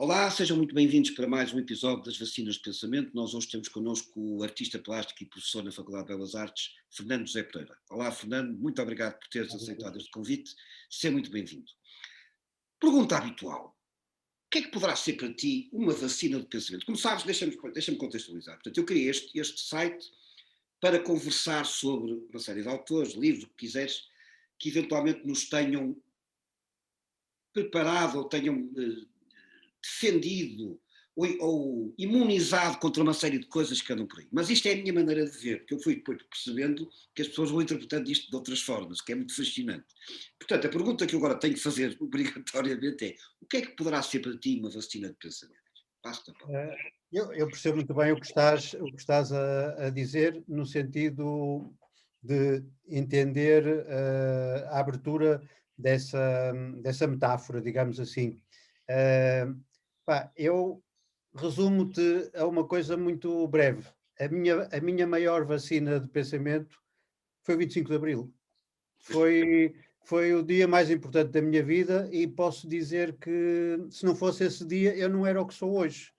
Olá, sejam muito bem-vindos para mais um episódio das Vacinas de Pensamento. Nós hoje temos connosco o artista plástico e professor na Faculdade de Belas Artes, Fernando José Pereira. Olá, Fernando, muito obrigado por teres aceitado este convite. Seja muito bem-vindo. Pergunta habitual: o que é que poderá ser para ti uma vacina de pensamento? Como sabes, deixa-me contextualizar. Portanto, eu criei este site para conversar sobre uma série de autores, livros, o que quiseres, que eventualmente nos tenham preparado ou tenham defendido ou imunizado contra uma série de coisas que andam por aí. Mas isto é a minha maneira de ver, porque eu fui depois percebendo que as pessoas vão interpretando isto de outras formas, que é muito fascinante. Portanto, a pergunta que eu agora tenho que fazer obrigatoriamente é: o que é que poderá ser para ti uma vacina de pensamento? Passo-te a palavra. Eu percebo muito bem o que estás a dizer, no sentido de entender a abertura dessa metáfora, digamos assim. Eh, eu resumo-te a uma coisa muito breve. A minha maior vacina de pensamento foi o 25 de Abril. Foi, foi o dia mais importante da minha vida e posso dizer que, se não fosse esse dia, eu não era o que sou hoje.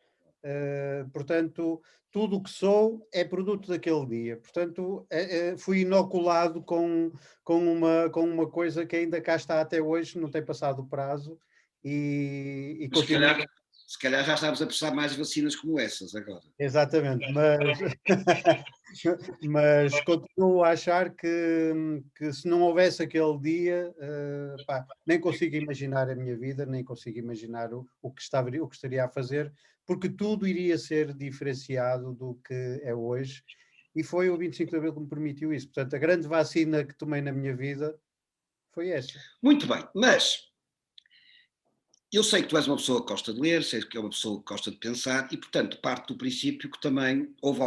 Portanto, tudo o que sou é produto daquele dia. Portanto, fui inoculado com uma coisa que ainda cá está até hoje, não tem passado o prazo e Mas continua. se calhar já estamos a precisar mais vacinas como essas agora. Exatamente, mas mas continuo a achar que se não houvesse aquele dia, nem consigo imaginar a minha vida, nem consigo imaginar o que estaria a fazer, porque tudo iria ser diferenciado do que é hoje, e foi o 25 de Abril que me permitiu isso. Portanto, a grande vacina que tomei na minha vida foi essa. Muito bem, mas eu sei que tu és uma pessoa que gosta de ler, sei que é uma pessoa que gosta de pensar e, portanto, parte do princípio que também houve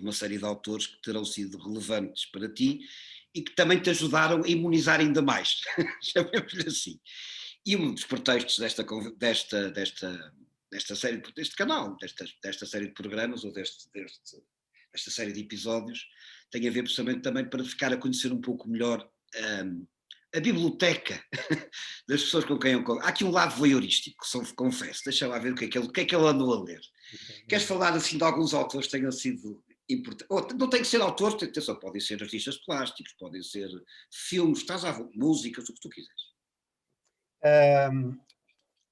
uma série de autores que terão sido relevantes para ti e que também te ajudaram a imunizar ainda mais, chamemos-lhe assim. E um dos pretextos desta série, deste canal, desta série de programas ou desta série de episódios, tem a ver precisamente também para ficar a conhecer um pouco melhor hum, a biblioteca das pessoas com quem eu. Há aqui um lado voyeurístico, só confesso. Deixa lá ver o que é que ele andou a ler. Queres falar assim de alguns autores que tenham sido importantes? Não tem que ser autores, atenção, podem ser artistas plásticos, podem ser filmes, estás à vontade, músicas, o que tu quiseres. Ahm,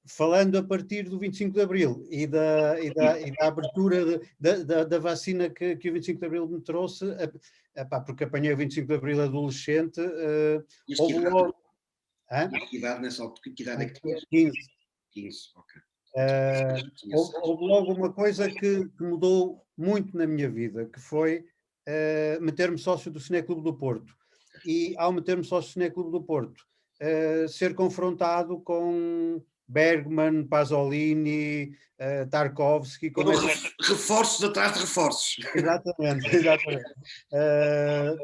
Falando a partir do 25 de Abril e da abertura da vacina que o 25 de Abril me trouxe, porque apanhei o 25 de Abril adolescente, Mas que houve idade? logo. Hã? Mas que idade nessa altura? Que idade é que tinhas? 15. 15, ok. Eh, Tinha seis. houve logo uma coisa que mudou muito na minha vida, que foi meter-me sócio do Cineclube do Porto. E, ao meter-me sócio do Cineclube do Porto, ser confrontado com Bergman, Pasolini, Tarkovsky, Foram com essa. reforços atrás de reforços. Exatamente, exatamente. Eh,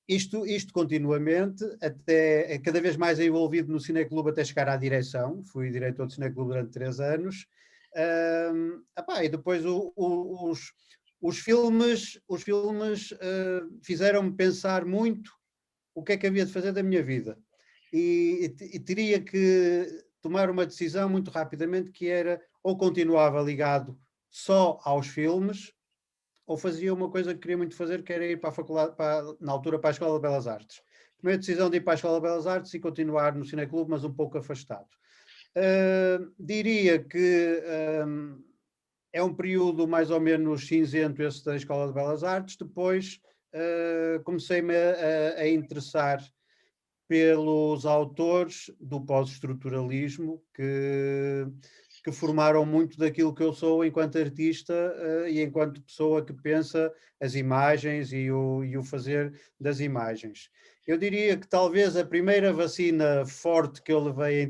isto continuamente, até cada vez mais envolvido no Cineclube até chegar à direção. Fui diretor do Cineclube durante 3 anos. E depois os filmes fizeram-me pensar muito o que é que havia de fazer da minha vida. E teria que tomar uma decisão muito rapidamente, que era: ou continuava ligado só aos filmes, ou fazia uma coisa que queria muito fazer, que era ir para a faculdade, na altura, para a Escola de Belas Artes. Tomei a decisão de ir para a Escola de Belas Artes e continuar no Cineclube, mas um pouco afastado. Diria que é um período mais ou menos cinzento esse da Escola de Belas Artes. Depois comecei-me a interessar pelos autores do pós-estruturalismo, que formaram muito daquilo que eu sou enquanto artista, e enquanto pessoa que pensa as imagens e o fazer das imagens. Eu diria que talvez a primeira vacina forte que eu levei em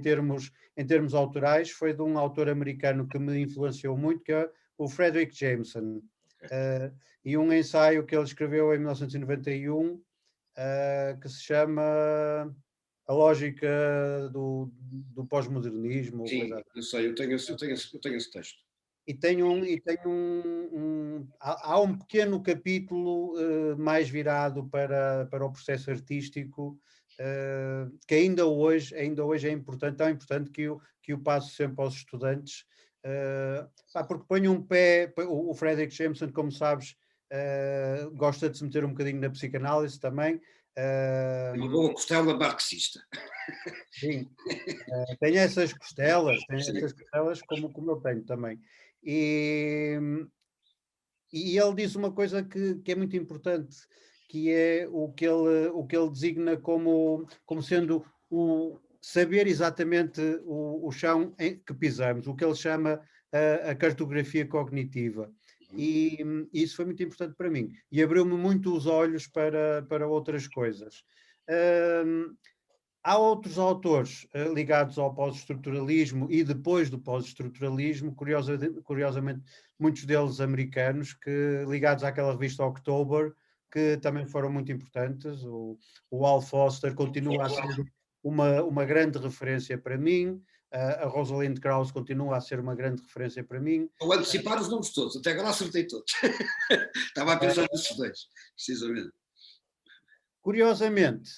termos autorais foi de um autor americano que me influenciou muito, que é o Frederick Jameson. Uh, e um ensaio que ele escreveu em 1991, que se chama A Lógica do Pós-Modernismo, ou coisa Sim, assim. eu sei, eu tenho esse texto. Há um pequeno capítulo mais virado para o processo artístico, que ainda hoje é importante, tão importante que o passo sempre aos estudantes, porque ponho um pé, o Frederick Jameson, como sabes, gosta de se meter um bocadinho na psicanálise também. Uma boa costela marxista. Sim, tem essas costelas, Sim. como eu tenho também. E, e ele diz uma coisa que é muito importante, que é o que ele designa como sendo o saber exatamente o chão que pisamos, o que ele chama a cartografia cognitiva. E isso foi muito importante para mim e abriu-me muito os olhos para outras coisas. Hum, Há outros autores ligados ao pós-estruturalismo e depois do pós-estruturalismo, curiosamente, muitos deles americanos, que ligados àquela revista October, que também foram muito importantes. O Al Foster continua a ser uma grande referência para mim, a Rosalind Krauss continua a ser uma grande referência para mim. Vou antecipar os nomes todos, até agora acertei todos. Estava a pensar nesses dois, precisamente. Curiosamente,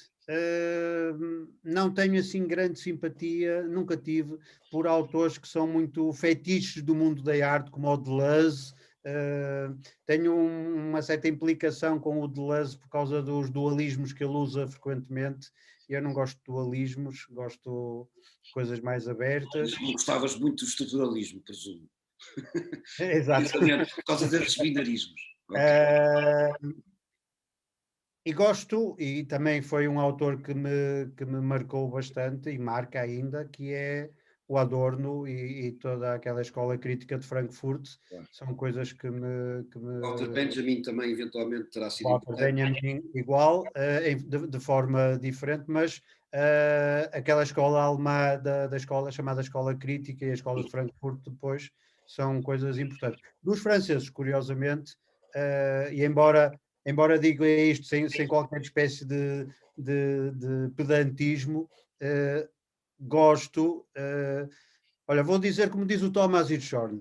não tenho assim grande simpatia, nunca tive, por autores que são muito fetiches do mundo da arte, como o Deleuze. Tenho uma certa implicação com o Deleuze por causa dos dualismos que ele usa frequentemente. Eu não gosto de dualismos, gosto de coisas mais abertas. Não gostavas muito do estruturalismo, presumo. Exato. Por causa desses binarismos. Okay. E gosto, e também foi um autor que me marcou bastante e marca ainda, que é o Adorno e toda aquela escola crítica de Frankfurt. Claro. São coisas que me... Walter Benjamin também eventualmente terá sido Walter importante. Benjamin igual, de forma diferente, mas aquela escola alemã da escola, chamada Escola Crítica, e a Escola de Frankfurt depois, são coisas importantes. Dos franceses, curiosamente, e embora diga isto sem qualquer espécie de pedantismo, gosto. Olha, vou dizer como diz o Thomas Hirschhorn.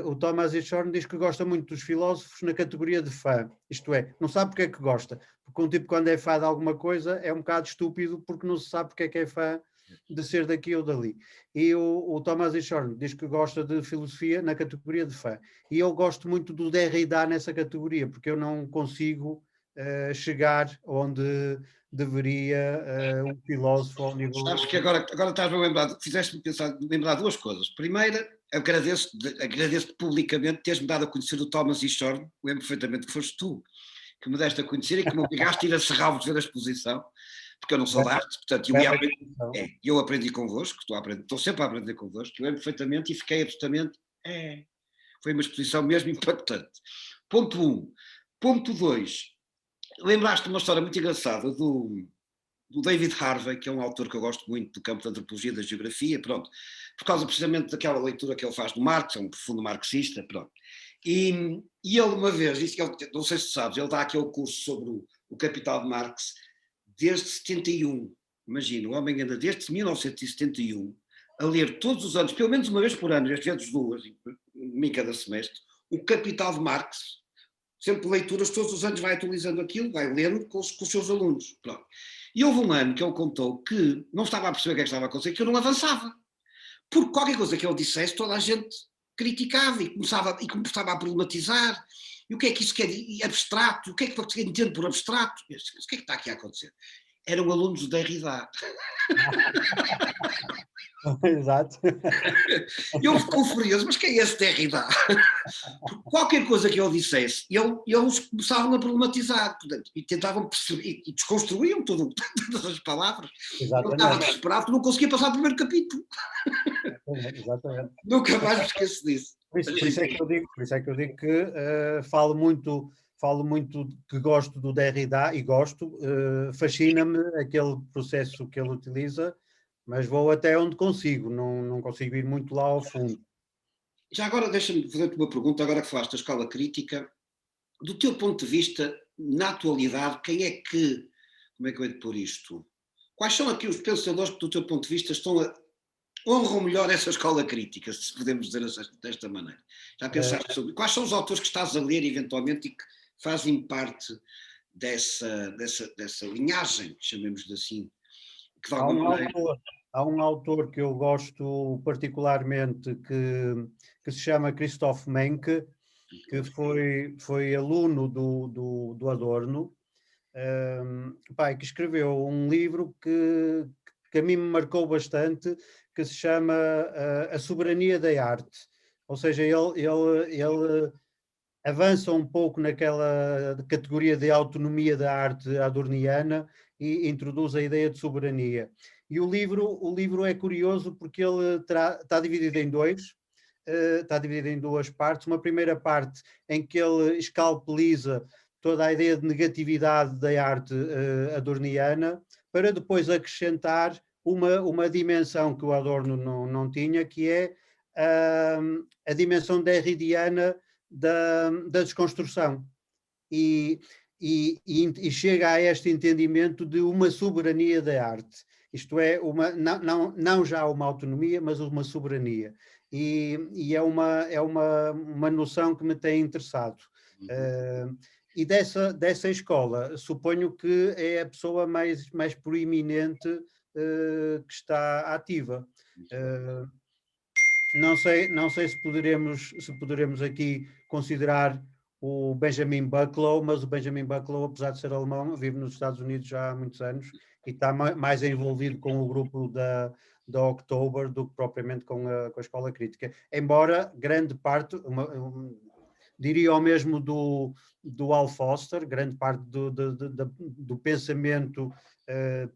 O Thomas Hirschhorn diz que gosta muito dos filósofos na categoria de fã, isto é, não sabe porque é que gosta, porque um tipo quando é fã de alguma coisa é um bocado estúpido porque não se sabe porque é que é fã de ser daqui ou dali. E o Thomas Hirschhorn diz que gosta de filosofia na categoria de fã. E eu gosto muito do Derrida nessa categoria, porque eu não consigo chegar onde deveria um filósofo ao nível... Sabes que agora estás-me a lembrar, fizeste-me pensar, lembrar duas coisas. Primeira, agradeço-te publicamente teres-me dado a conhecer o Thomas Hirschhorn, lembro perfeitamente que foste tu que me deste a conhecer e que me obrigaste a ir a Serralvo de ver a exposição, porque eu não sou de arte, portanto eu aprendi convosco, estou sempre a aprender convosco, eu lembro perfeitamente e fiquei absolutamente, foi uma exposição mesmo impactante. Ponto 1. Ponto 2, lembraste uma história muito engraçada do David Harvey, que é um autor que eu gosto muito do campo da antropologia e da geografia, pronto, por causa precisamente daquela leitura que ele faz do Marx, é um profundo marxista, pronto. E ele uma vez disse que ele, não sei se sabes, ele dá aquele curso sobre o Capital de Marx desde 71, imagina, o homem anda desde 1971 a ler todos os anos, pelo menos uma vez por ano, às vezes duas, em cada semestre, o Capital de Marx, sempre leituras, todos os anos vai atualizando aquilo, vai lendo com os seus alunos, pronto. E houve um ano que ele contou que não estava a perceber o que é que estava a acontecer, que eu não avançava. Porque qualquer coisa que ele dissesse, toda a gente criticava e começava a problematizar. E o que é que isso quer dizer? Abstrato, o que é que você entende por abstrato? O que é que está aqui a acontecer? Eram alunos do Derrida. Exato. E eu ficou furioso, mas quem é esse Derrida? Qualquer coisa que ele dissesse, eles começavam a problematizar, portanto, e tentavam perceber, e desconstruíam todas as palavras. Exatamente. Ele estava desesperado, não conseguia passar o primeiro capítulo. Exatamente. Nunca mais me esqueço disso. Por isso é que eu digo que falo muito que gosto do Derrida e gosto, fascina-me aquele processo que ele utiliza, mas vou até onde consigo, não consigo ir muito lá ao fundo. Já agora deixa-me fazer-te uma pergunta, agora que falaste da escola crítica, do teu ponto de vista, na atualidade, como é que eu hei de pôr isto? Quais são aqui os pensadores que, do teu ponto de vista, honram melhor essa escola crítica, se podemos dizer desta maneira? Já pensaste sobre quais são os autores que estás a ler, eventualmente, e que fazem parte dessa linhagem, chamemos-lhe assim, que de alguma maneira... há um autor que eu gosto particularmente que se chama Christoph Menke, que foi aluno do Adorno, e que escreveu um livro que a mim me marcou bastante, que se chama A Soberania da Arte. Ou seja, ele avança um pouco naquela categoria de autonomia da arte adorniana e introduz a ideia de soberania. E o livro é curioso porque ele está dividido em dois, está dividido em duas partes. Uma primeira parte em que ele escalpeliza toda a ideia de negatividade da arte adorniana, para depois acrescentar uma dimensão que o Adorno não tinha, que é a dimensão derridiana da desconstrução. E chega a este entendimento de uma soberania da arte. Isto é, não já uma autonomia, mas uma soberania. E é uma noção que me tem interessado. E dessa escola, suponho que é a pessoa mais proeminente que está ativa. Não sei se poderemos aqui considerar o Benjamin Bucklow, mas o Benjamin Bucklow, apesar de ser alemão, vive nos Estados Unidos já há muitos anos e está mais envolvido com o grupo da October do que propriamente com a Escola Crítica. Embora grande parte, diria o mesmo do Al Foster, grande parte do pensamento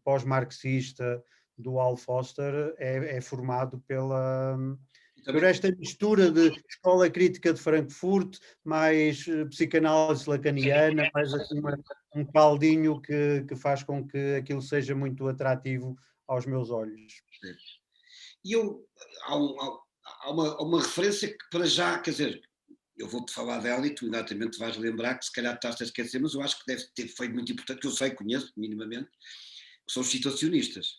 pós-marxista do Al Foster é formado por esta mistura de escola crítica de Frankfurt, mais psicanálise lacaniana, mais assim um caldinho que faz com que aquilo seja muito atrativo aos meus olhos. E há uma referência que para já, quer dizer, eu vou-te falar dela e tu exatamente vais lembrar que se calhar estás a esquecer, mas eu acho que deve ter feito muito importante, que eu sei, conheço minimamente, que são os situacionistas.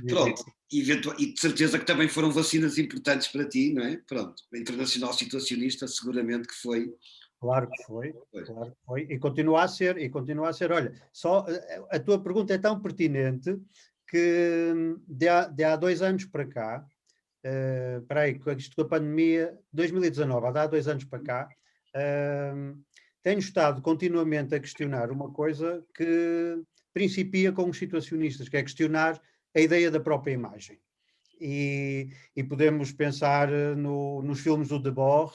Pronto, e de certeza que também foram vacinas importantes para ti, não é? Pronto, a Internacional Situacionista seguramente que foi. Claro que foi, claro que foi, e continua a ser. Olha, só a tua pergunta é tão pertinente que de há 2 anos para cá, espera aí, isto com a pandemia, 2019, há 2 anos para cá, tenho estado continuamente a questionar uma coisa que principia com os situacionistas, que é questionar a ideia da própria imagem. E podemos pensar nos filmes do Debord,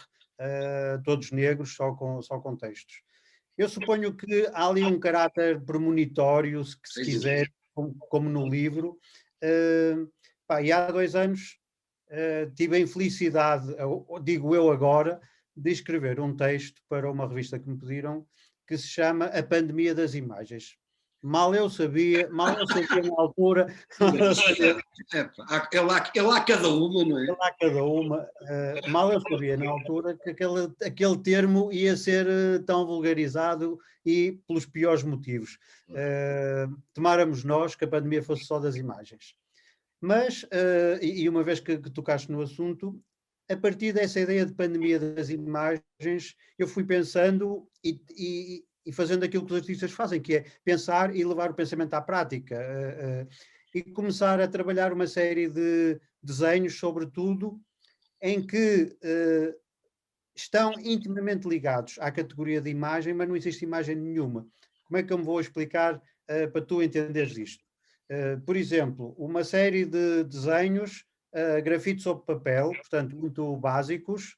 todos negros, só com textos. Eu suponho que há ali um caráter premonitório, se quiser, como no livro. E há 2 anos tive a infelicidade, digo eu agora, de escrever um texto para uma revista que me pediram, que se chama A Pandemia das Imagens. Mal eu sabia na altura. É lá cada uma, não é? É lá cada uma. Mal eu sabia na altura que aquele termo ia ser tão vulgarizado e pelos piores motivos. Tomáramos nós que a pandemia fosse só das imagens. Mas, e uma vez que tocaste no assunto, a partir dessa ideia de pandemia das imagens, eu fui pensando e fazendo aquilo que os artistas fazem, que é pensar e levar o pensamento à prática. E começar a trabalhar uma série de desenhos, sobretudo, em que estão intimamente ligados à categoria de imagem, mas não existe imagem nenhuma. Como é que eu me vou explicar para tu entenderes isto? Por exemplo, uma série de desenhos, grafites sobre papel, portanto, muito básicos,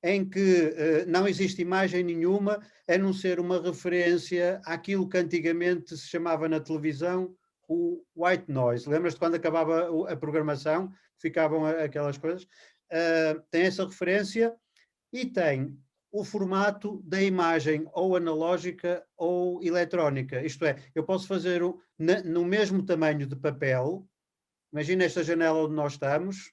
em que não existe imagem nenhuma, a não ser uma referência àquilo que antigamente se chamava na televisão o white noise. Lembras-te quando acabava a programação, ficavam aquelas coisas? Tem essa referência e tem o formato da imagem ou analógica ou eletrónica. Isto é, eu posso fazer no mesmo tamanho de papel, imagina esta janela onde nós estamos,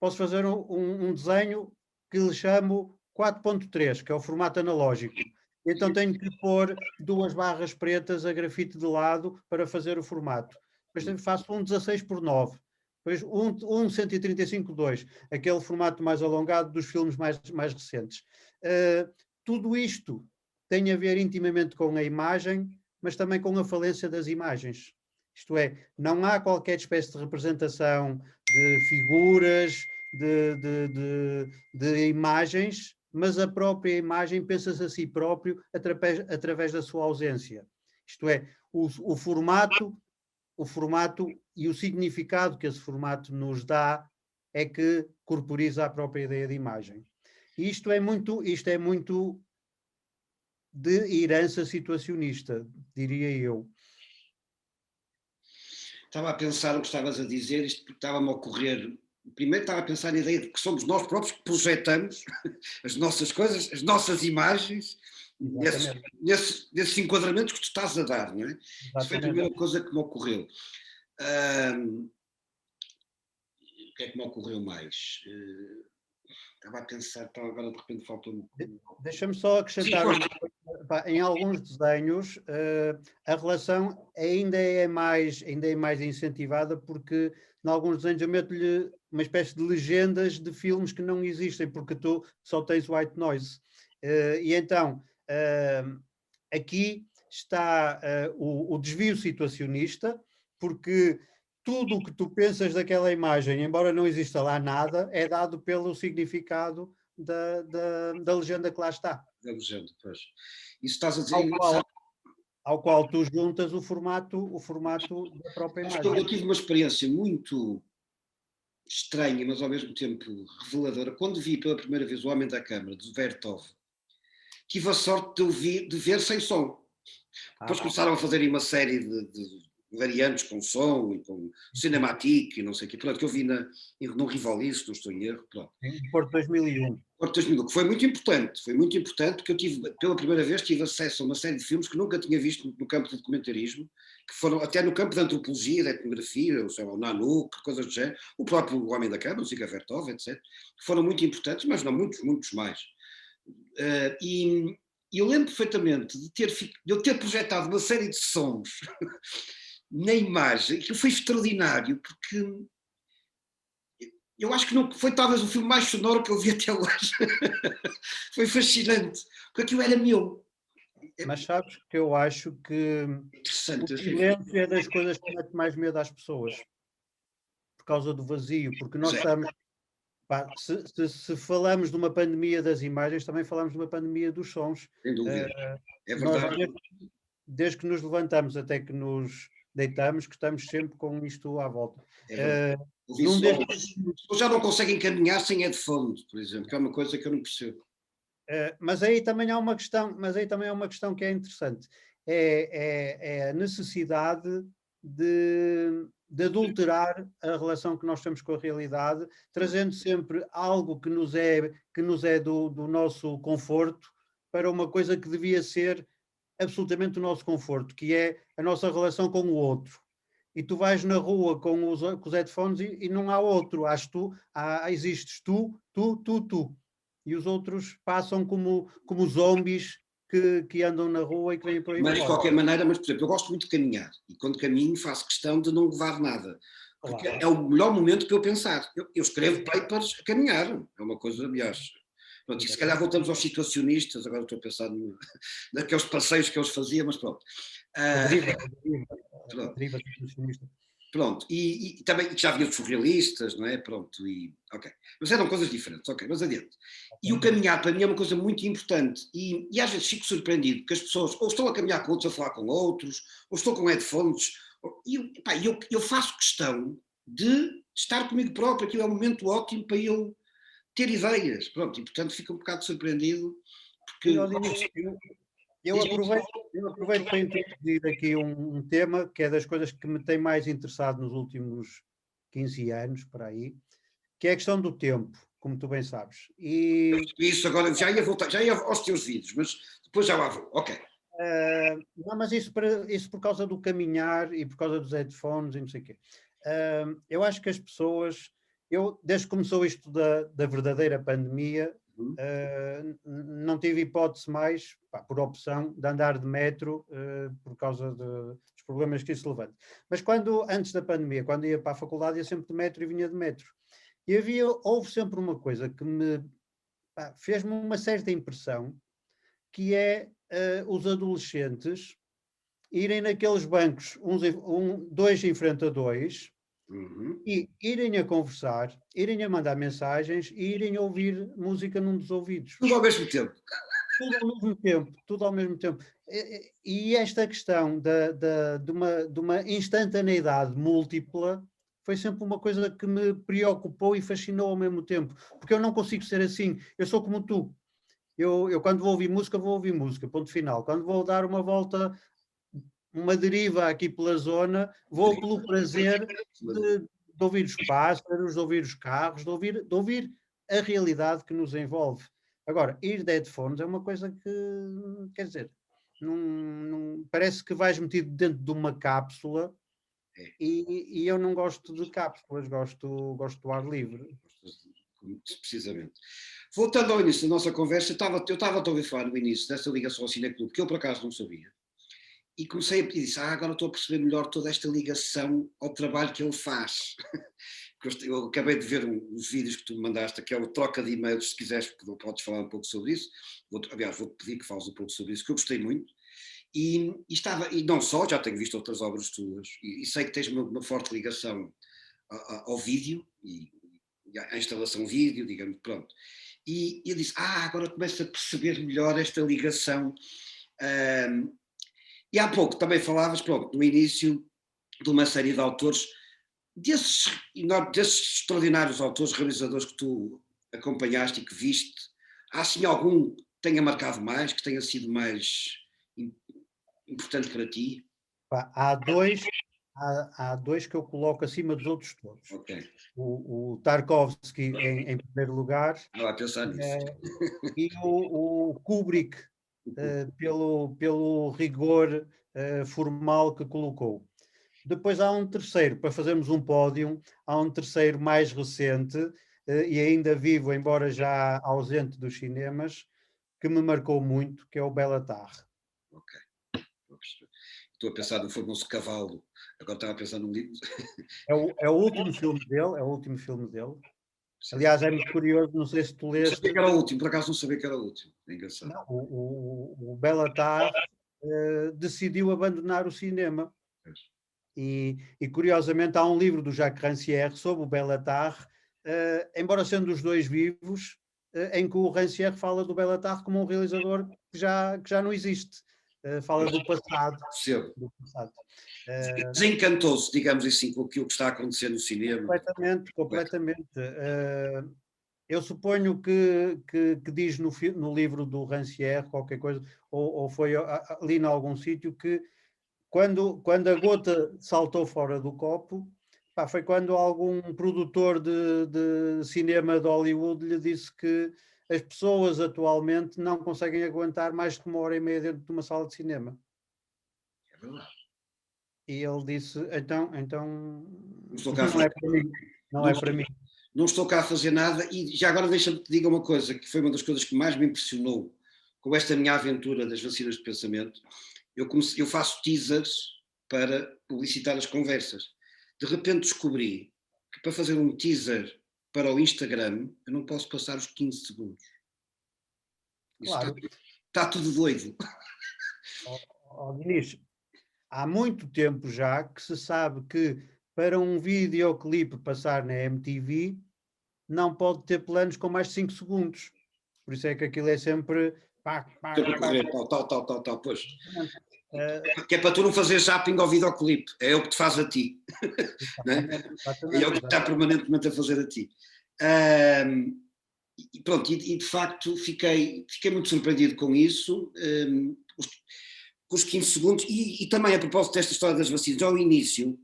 posso fazer um desenho que lhe chamo 4.3, que é o formato analógico. Então tenho que pôr 2 barras pretas a grafite de lado para fazer o formato. Depois faço um 16:9. Depois um 135:2, aquele formato mais alongado dos filmes mais recentes. Tudo isto tem a ver intimamente com a imagem, mas também com a falência das imagens. Isto é, não há qualquer espécie de representação de figuras, de imagens, mas a própria imagem pensa-se a si próprio através da sua ausência. Isto é, o formato e o significado que esse formato nos dá é que corporiza a própria ideia de imagem. E isto é muito de herança situacionista, diria eu. Estava a pensar o que estavas a dizer, isto porque estava-me a ocorrer. Primeiro estava a pensar na ideia de que somos nós próprios que projetamos as nossas coisas, as nossas imagens, nesses enquadramentos que tu estás a dar, não é? Isso foi a primeira coisa que me ocorreu. O que é que me ocorreu mais? Estava a pensar, agora de repente faltou-me. Deixa-me só acrescentar, em alguns desenhos a relação ainda é mais incentivada, porque em alguns desenhos eu meto-lhe uma espécie de legendas de filmes que não existem, porque tu só tens white noise. E então, aqui está o desvio situacionista, porque tudo o que tu pensas daquela imagem, embora não exista lá nada, é dado pelo significado da legenda que lá está. Da legenda, pois. Isso estás a dizer ao qual tu juntas o formato da própria imagem. Eu tive uma experiência muito estranha, mas ao mesmo tempo reveladora. Quando vi pela primeira vez O Homem da Câmara, de Vertov, tive a sorte de ver sem som. Depois começaram a fazer uma série de variantes com som e com cinematic e não sei o quê. Pronto, que eu vi num Rivoli, se não estou em erro. Pronto. Em Porto 2001. Porto 2001, que foi muito importante, porque eu pela primeira vez tive acesso a uma série de filmes que nunca tinha visto no campo do documentarismo, que foram até no campo da antropologia, da etnografia, o Nanook, coisas do género, o próprio O Homem da Câmara, o Ziga Vertov, etc., que foram muito importantes, mas não muitos, muitos mais. E eu lembro perfeitamente de eu ter projetado uma série de sons na imagem, que foi extraordinário, porque eu acho que não foi talvez o filme mais sonoro que eu vi até hoje. Foi fascinante, porque aquilo era meu. Mas sabes que eu acho que Interessante, o silêncio é das coisas que mete mais medo às pessoas, por causa do vazio, porque nós estamos... Se falamos de uma pandemia das imagens, também falamos de uma pandemia dos sons. Sem dúvida. É verdade. Desde que nos levantamos até que nos deitamos, que estamos sempre com isto à volta. É já não conseguem caminhar sem headphones, por exemplo, que é uma coisa que eu não percebo. Mas aí também há uma questão que é interessante. É a necessidade de adulterar a relação que nós temos com a realidade, trazendo sempre algo que nos é do nosso conforto para uma coisa que devia ser absolutamente o nosso conforto, que é a nossa relação com o outro. E tu vais na rua com os headphones e não há outro, existes tu. E os outros passam como zombies que andam na rua e que vêm por aí Mas de qualquer maneira, por exemplo, eu gosto muito de caminhar, e quando caminho faço questão de não levar nada, porque claro, é o melhor momento para eu pensar. Eu escrevo papers a caminhar, é uma coisa, aliás. Pronto, e se calhar voltamos aos situacionistas, agora estou a pensar naqueles passeios que eles faziam, mas pronto. Deriva situacionista. Pronto, e também já havia surrealistas, não é? Pronto, ok. Mas eram coisas diferentes, ok, mas adiante. E o caminhar para mim é uma coisa muito importante, e às vezes fico surpreendido que as pessoas ou estão a caminhar com outros, a falar com outros, ou estão com headphones, e eu faço questão de estar comigo próprio, aquilo é um momento ótimo para eu ter ideias, pronto, e portanto fico um bocado surpreendido, porque... Eu aproveito para introduzir aqui um tema que é das coisas que me tem mais interessado nos últimos 15 anos, por aí, que é a questão do tempo, como tu bem sabes. Isso agora, já ia aos teus vídeos, mas depois já lá vou, ok. Não, mas isso por causa do caminhar e por causa dos headphones e não sei o quê. Eu acho que as pessoas... desde que começou isto da verdadeira pandemia, não tive hipótese mais, por opção, de andar de metro por causa dos problemas que isso levanta. Mas antes da pandemia, quando ia para a faculdade, ia sempre de metro e vinha de metro. E houve sempre uma coisa que fez-me uma certa impressão, que é os adolescentes irem naqueles bancos, dois em frente a dois, Uhum. e irem a conversar, irem a mandar mensagens e irem a ouvir música num dos ouvidos. Tudo ao mesmo tempo. Tudo ao mesmo tempo, tudo ao mesmo tempo. E esta questão de uma instantaneidade múltipla foi sempre uma coisa que me preocupou e fascinou ao mesmo tempo, porque eu não consigo ser assim. Eu sou como tu. Eu quando vou ouvir música, ponto final. Quando vou dar uma volta, uma deriva aqui pela zona, vou pelo prazer de ouvir os pássaros, de ouvir os carros, de ouvir a realidade que nos envolve. Agora, ir de headphones é uma coisa que, quer dizer, parece que vais metido dentro de uma cápsula É. e eu não gosto de cápsulas, gosto do ar livre. Precisamente. Voltando ao início da nossa conversa, eu estava a ouvir falar no início dessa ligação ao Cineclube, que eu por acaso não sabia. E comecei a pedir, agora estou a perceber melhor toda esta ligação ao trabalho que ele faz. Eu acabei de ver uns vídeos que tu me mandaste, que é o troca de e-mails, se quiseres, podes falar um pouco sobre isso. Aliás, vou-te pedir que fales um pouco sobre isso, que eu gostei muito. E não só, já tenho visto outras obras tuas, e sei que tens uma forte ligação ao vídeo, e à instalação vídeo, digamos, pronto. E eu disse, agora começo a perceber melhor esta ligação. E há pouco também falavas, pronto, no início de uma série de autores, desses extraordinários autores, realizadores que tu acompanhaste e que viste, há assim algum que tenha marcado mais, que tenha sido mais importante para ti? Há dois que eu coloco acima dos outros todos. Ok. O Tarkovsky em primeiro lugar, Estava a pensar nisso. e o Kubrick, pelo rigor formal que colocou. Depois há um terceiro, para fazermos um pódio, há um terceiro mais recente, e ainda vivo, embora já ausente dos cinemas, que me marcou muito, que é o Béla-Tarr. Ok. Estou a pensar no Famoso Cavalo, agora estava a pensar num livro. É o último filme dele, é o último filme dele. Aliás, é muito curioso, não sei se tu Não leste. sabia que era o último, por acaso não sabia que era o último. É engraçado. Não, o Béla-Tarr decidiu abandonar o cinema. E curiosamente há um livro do Jacques Rancière sobre o Béla-Tarr, embora sendo os dois vivos, em que o Rancière fala do Béla-Tarr como um realizador que já não existe. Fala do passado. Do passado. Desencantou-se, digamos assim, com aquilo que está a acontecer no cinema. Completamente. Eu suponho que diz no livro do Rancière qualquer coisa, ou foi ali em algum sítio, que quando a gota saltou fora do copo, foi quando algum produtor de cinema de Hollywood lhe disse que as pessoas atualmente não conseguem aguentar mais de 1h30 dentro de uma sala de cinema. É verdade. E ele disse, então Não estou cá a não é fazer, para mim. Não é para mim. não estou cá a fazer nada. E já agora deixa-me te dizer uma coisa, que foi uma das coisas que mais me impressionou com esta minha aventura das vacinas de pensamento. Eu faço teasers para publicitar as conversas. De repente descobri que para fazer um teaser para o Instagram eu não posso passar os 15 segundos. Isso Claro. está tudo doido. Dinis, há muito tempo já que se sabe que para um videoclipe passar na MTV não pode ter planos com mais de 5 segundos. Por isso é que aquilo é sempre tal, pois. Que é para tu não fazer zapping ao videoclipe, é ele que te faz a ti. É ele que está permanentemente a fazer a ti. E pronto, e de facto fiquei muito surpreendido com isso, com os 15 segundos, e também a propósito desta história das vacinas, ao início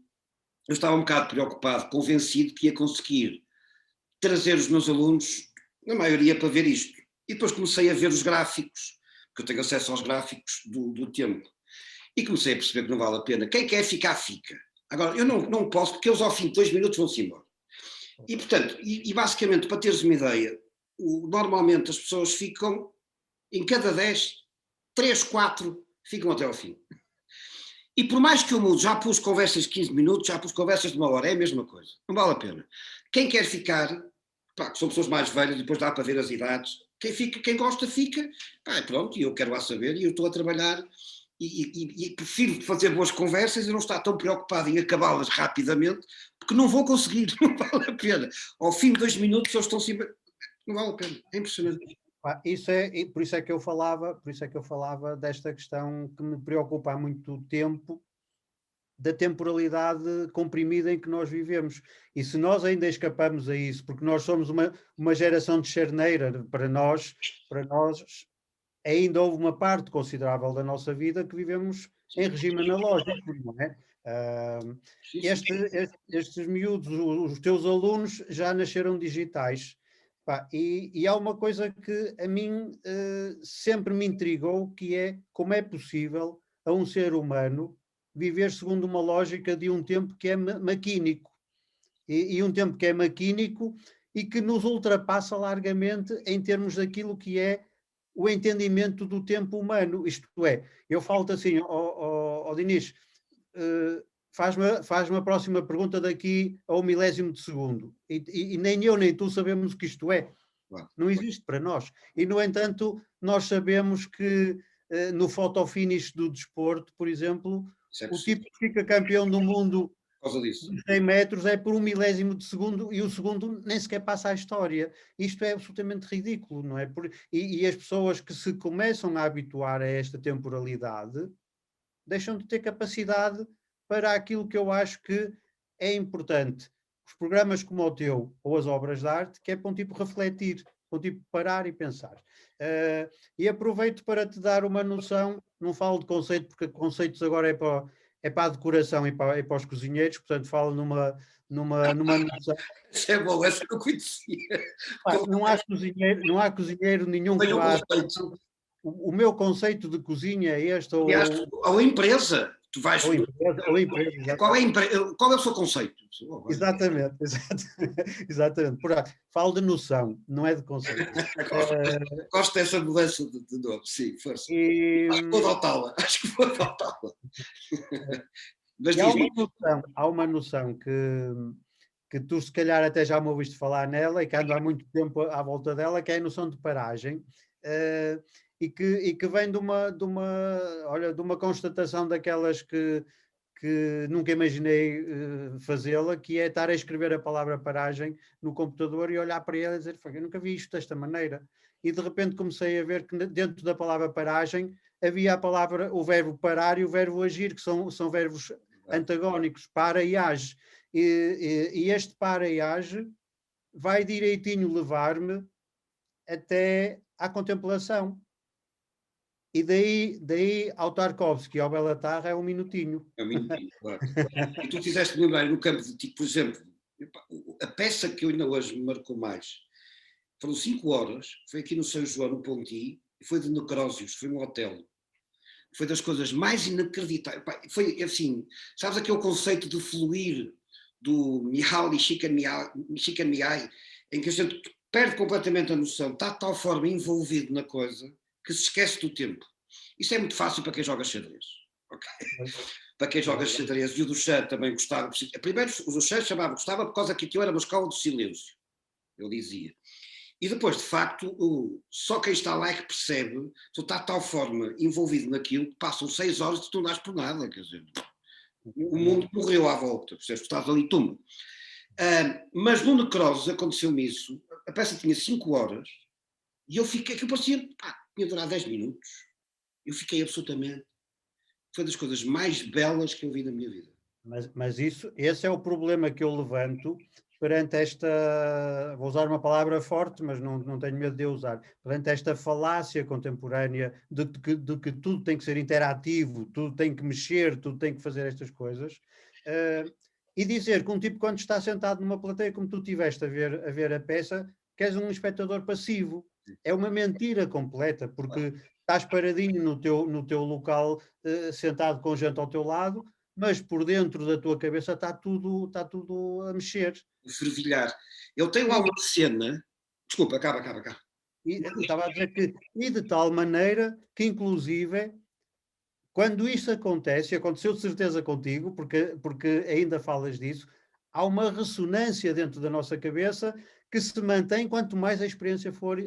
eu estava um bocado preocupado, convencido que ia conseguir trazer os meus alunos, na maioria, para ver isto. E depois comecei a ver os gráficos, porque eu tenho acesso aos gráficos do tempo. E comecei a perceber que não vale a pena. Quem quer ficar, fica. Agora, eu não posso, porque eles ao fim de 2 minutos vão-se embora. E, portanto, basicamente, para teres uma ideia, normalmente as pessoas ficam, em cada 10, 3, 4 ficam até ao fim. E por mais que eu mude, já pus conversas de 15 minutos, já pus conversas de 1 hora, é a mesma coisa. Não vale a pena. Quem quer ficar, que são pessoas mais velhas, depois dá para ver as idades, quem gosta fica, pronto, e eu quero lá saber, e eu estou a trabalhar, e prefiro fazer boas conversas e não estar tão preocupado em acabá-las rapidamente, porque não vou conseguir, não vale a pena. Ao fim de 2 minutos eles estão sempre. Não vale a pena, é impressionante. Por isso é que eu falava desta questão que me preocupa há muito tempo, da temporalidade comprimida em que nós vivemos. E se nós ainda escapamos a isso, porque nós somos uma geração de charneira, para nós ainda houve uma parte considerável da nossa vida que vivemos em regime analógico, não é? Estes miúdos, os teus alunos já nasceram digitais. E há uma coisa que a mim sempre me intrigou, que é como é possível a um ser humano viver segundo uma lógica de um tempo que é maquínico. E um tempo que é maquínico e que nos ultrapassa largamente em termos daquilo que é o entendimento do tempo humano. Isto é, eu falo-te assim, Dinis, faz-me a próxima pergunta daqui a 1 milésimo de segundo. E nem eu nem tu sabemos o que isto é. Não existe para nós. E, no entanto, nós sabemos que no fotofinish do desporto, por exemplo, o tipo que fica campeão do mundo de 100 metros é por 1 milésimo de segundo e o segundo nem sequer passa à história. Isto é absolutamente ridículo, não é? E as pessoas que se começam a habituar a esta temporalidade deixam de ter capacidade para aquilo que eu acho que é importante. Os programas como o teu ou as obras de arte, que é para um tipo refletir, para um tipo parar e pensar. E aproveito para te dar uma noção, não falo de conceito, porque conceitos agora é para a decoração e para os cozinheiros, portanto falo numa noção. Isso é bom, essa eu conhecia. Não há cozinheiro nenhum que vá. O meu conceito de cozinha é este. Aliás, ou empresa. Tu vais. Ou empresa, qual é o seu conceito? Exatamente. Falo de noção, não é de conceito. Gosto dessa mudança de nome, sim, força. Acho que vou adotá-la. Mas há uma noção que tu se calhar até já me ouviste falar nela e que ando há muito tempo à volta dela, que é a noção de paragem. E que vem de uma constatação daquelas que nunca imaginei fazê-la, que é estar a escrever a palavra paragem no computador e olhar para ela e dizer, eu nunca vi isto desta maneira. E de repente comecei a ver que dentro da palavra paragem havia o verbo parar e o verbo agir, que são verbos antagónicos, para e age. E este para e age vai direitinho levar-me até à contemplação. E daí ao Tarkovsky, ao Belatar, é um minutinho. É um minutinho, claro. E tu fizeste muito bem no campo de tipo, por exemplo, a peça que eu ainda hoje me marcou mais, foram 5 horas, foi aqui no São João, no Ponti, e foi de Necrósios, foi no hotel. Foi das coisas mais inacreditáveis. Foi assim, sabes aquele conceito de fluir do Mihaly Csikszentmihalyi, em que a gente perde completamente a noção, está de tal forma envolvido na coisa que se esquece do tempo. Isso é muito fácil para quem joga xadrez. Okay? Para quem joga xadrez, e o Duchamp também gostava. Primeiro, o Duchamp gostava por causa que aquilo era uma escola do silêncio, eu dizia. E depois, de facto, só quem está lá é que percebe, tu está de tal forma envolvido naquilo que passam 6 horas e tu não dás por nada, quer dizer, o mundo morreu à volta, percebes? Tu estás ali tumba. Mas no Necroses aconteceu-me isso, a peça tinha 5 horas e eu fiquei, que eu parecia, tinha durado 10 minutos. Eu fiquei absolutamente, foi das coisas mais belas que eu vi na minha vida. Mas esse é o problema que eu levanto perante esta, vou usar uma palavra forte, mas não tenho medo de usar, perante esta falácia contemporânea de que tudo tem que ser interativo, tudo tem que mexer, tudo tem que fazer estas coisas, e dizer que um tipo, quando está sentado numa plateia, como tu estiveste a ver a peça, que és um espectador passivo. É uma mentira completa, porque estás paradinho no teu local, sentado com gente ao teu lado, mas por dentro da tua cabeça está tudo a mexer. Fervilhar. Eu tenho lá uma cena. Desculpa, acaba. E estava a dizer que, e de tal maneira que, inclusive, quando isto acontece, e aconteceu de certeza contigo, porque ainda falas disso, há uma ressonância dentro da nossa cabeça que se mantém quanto mais a experiência for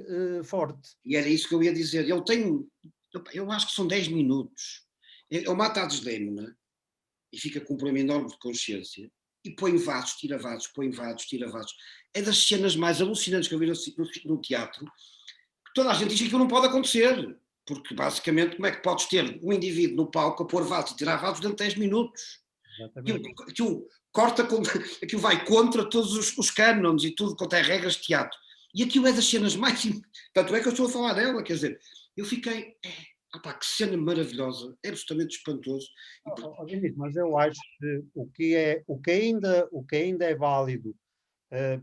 forte. E era isso que eu ia dizer. Eu acho que são 10 minutos. Ele mata a desdémona e fica com um problema enorme de consciência e põe vasos, tira vasos, põe vasos, tira vasos. É das cenas mais alucinantes que eu vi no teatro. Toda a gente diz que aquilo não pode acontecer, porque basicamente como é que podes ter um indivíduo no palco a pôr vasos e tirar vasos durante 10 minutos? Aquilo corta, aquilo vai contra todos os cânones e tudo quanto é regras de teatro. E aquilo é das cenas mais. Tanto é que eu estou a falar dela, quer dizer, eu fiquei. Que cena maravilhosa, é absolutamente espantoso. Mas eu acho que o que ainda é válido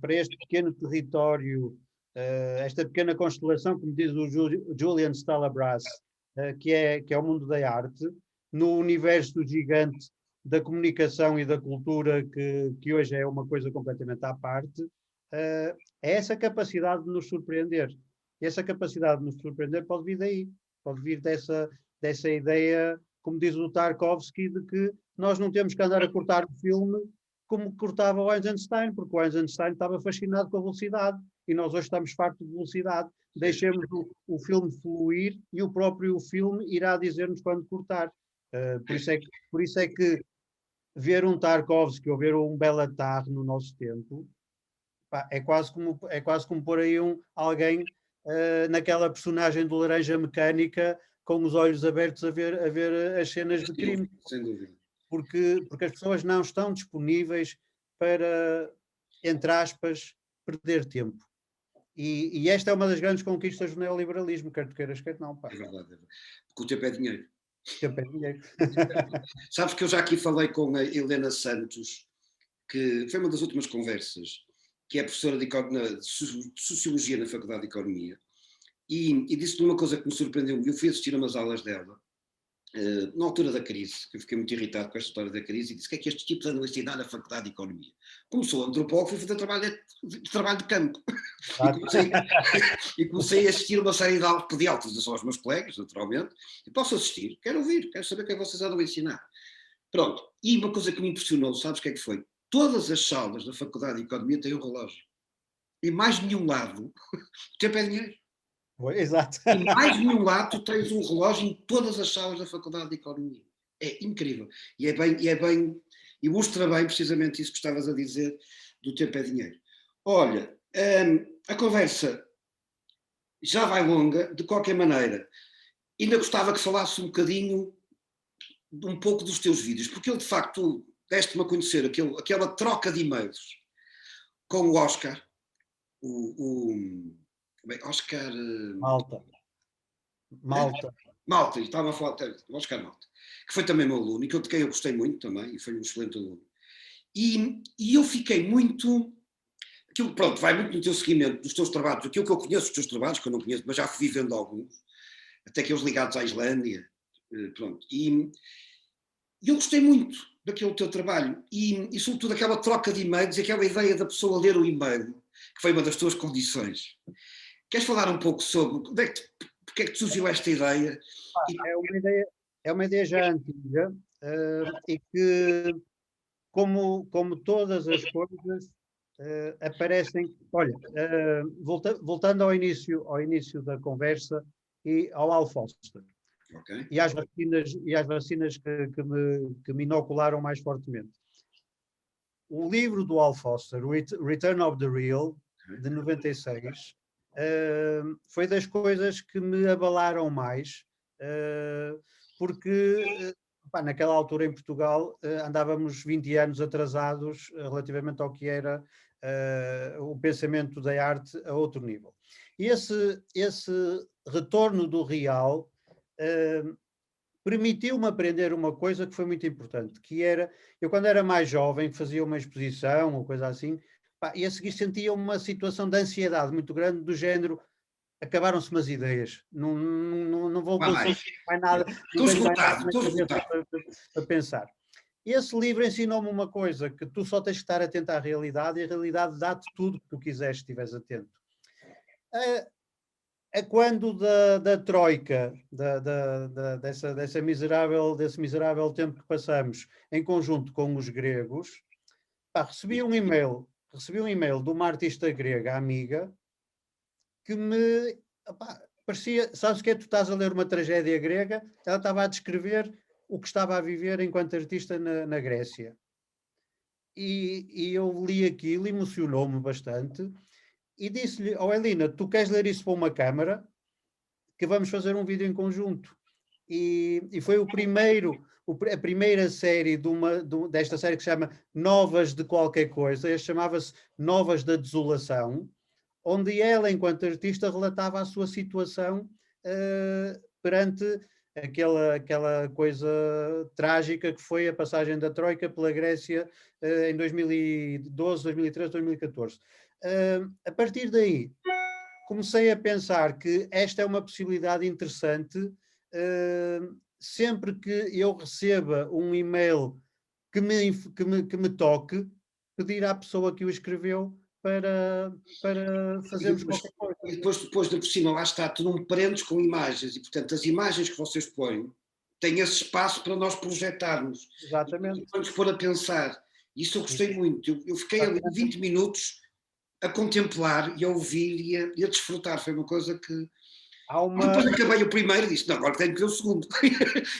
para este pequeno território, esta pequena constelação, como diz o Julian Stallabrass, que é o mundo da arte, no universo gigante da comunicação e da cultura, que hoje é uma coisa completamente à parte, é essa capacidade de nos surpreender. E essa capacidade de nos surpreender pode vir daí, pode vir dessa ideia, como diz o Tarkovsky, de que nós não temos que andar a cortar o filme como cortava o Eisenstein, porque o Eisenstein estava fascinado com a velocidade e nós hoje estamos fartos de velocidade. Deixemos o filme fluir e o próprio filme irá dizer-nos quando cortar. Por isso é que ver um Tarkovsky ou ver um Belatar no nosso tempo é quase como pôr aí alguém naquela personagem do Laranja Mecânica com os olhos abertos a ver as cenas de crime. Sem dúvida. Porque as pessoas não estão disponíveis para, entre aspas, perder tempo. E esta é uma das grandes conquistas do neoliberalismo, quer tu queiras, quer não. Pá. É verdade. Porque o tempo é dinheiro. O tempo é dinheiro. Sabes que eu já aqui falei com a Helena Santos, que foi uma das últimas conversas, que é professora de Sociologia na Faculdade de Economia, e disse-me uma coisa que me surpreendeu. Eu fui assistir a umas aulas dela, na altura da crise, que eu fiquei muito irritado com esta história da crise, e disse: o que é que estes tipos andam a ensinar na Faculdade de Economia? Como sou antropólogo, fui fazer trabalho de campo. E comecei a assistir uma série de aulas pediátricas, só aos meus colegas, naturalmente, e posso assistir, quero ouvir, quero saber o que é que vocês andam a ensinar. Pronto, e uma coisa que me impressionou, sabes o que é que foi? Todas as salas da Faculdade de Economia têm um relógio. E mais de nenhum lado, o tempo é dinheiro. Exato. E mais de nenhum lado tu tens um relógio em todas as salas da Faculdade de Economia. É incrível. E e mostra bem precisamente isso que estavas a dizer do tempo é dinheiro. Olha, a conversa já vai longa, de qualquer maneira. Ainda gostava que falasse um bocadinho, um pouco dos teus vídeos, porque eu de facto deste-me a conhecer aquela troca de e-mails com o Oscar, Oscar Malta, estava a falar do Oscar Malta, que foi também meu aluno e de quem eu gostei muito também, e foi um excelente aluno. E eu fiquei muito. Aquilo, pronto, vai muito no teu seguimento dos teus trabalhos, aquilo que eu conheço dos teus trabalhos, que eu não conheço, mas já fui vivendo alguns, até aqueles ligados à Islândia, pronto. E eu gostei muito daquele teu trabalho e sobretudo aquela troca de e-mails e aquela ideia da pessoa ler o e-mail, que foi uma das tuas condições. Queres falar um pouco sobre porque é que te surgiu esta ideia? É uma ideia já antiga e que, como todas as coisas, aparecem. Olha, voltando ao início da conversa e ao Al Foster. Okay. E às vacinas que me inocularam mais fortemente. O livro do Al Foster, Return of the Real, de 96, foi das coisas que me abalaram mais, porque naquela altura em Portugal andávamos 20 anos atrasados relativamente ao que era o pensamento da arte a outro nível. E esse retorno do real permitiu-me aprender uma coisa que foi muito importante, que era, eu quando era mais jovem, fazia uma exposição ou coisa assim, e a seguir sentia uma situação de ansiedade muito grande, do género, acabaram-se umas ideias, não vou conseguir mais nada, estou esgotado para pensar. Esse livro ensinou-me uma coisa, que tu só tens que estar atento à realidade, e a realidade dá-te tudo que tu quiseres, se estiveres atento. Quando da troika, desse miserável tempo que passamos em conjunto com os gregos, recebi um e-mail de uma artista grega, amiga, que me parecia, sabes o que é? Tu estás a ler uma tragédia grega, ela estava a descrever o que estava a viver enquanto artista na Grécia. E eu li aquilo, emocionou-me bastante, e disse-lhe: "Oh Helena, tu queres ler isso para uma câmara? Que vamos fazer um vídeo em conjunto." E foi a primeira série desta série que se chama Novas de Qualquer Coisa, este chamava-se Novas da Desolação, onde ela, enquanto artista, relatava a sua situação perante aquela coisa trágica que foi a passagem da Troika pela Grécia em 2012, 2013, 2014. A partir daí, comecei a pensar que esta é uma possibilidade interessante. Sempre que eu receba um e-mail que me toque, pedir à pessoa que o escreveu para fazermos qualquer coisa. E depois de por cima, lá está, tu não prendes com imagens, e portanto as imagens que vocês põem têm esse espaço para nós projetarmos. Exatamente. E vamos pôr a pensar. Isso eu gostei muito. Eu fiquei ali 20 minutos a contemplar e a ouvir e a desfrutar. Foi uma coisa que... Depois acabei o primeiro e disse: não, agora tenho que ver o segundo.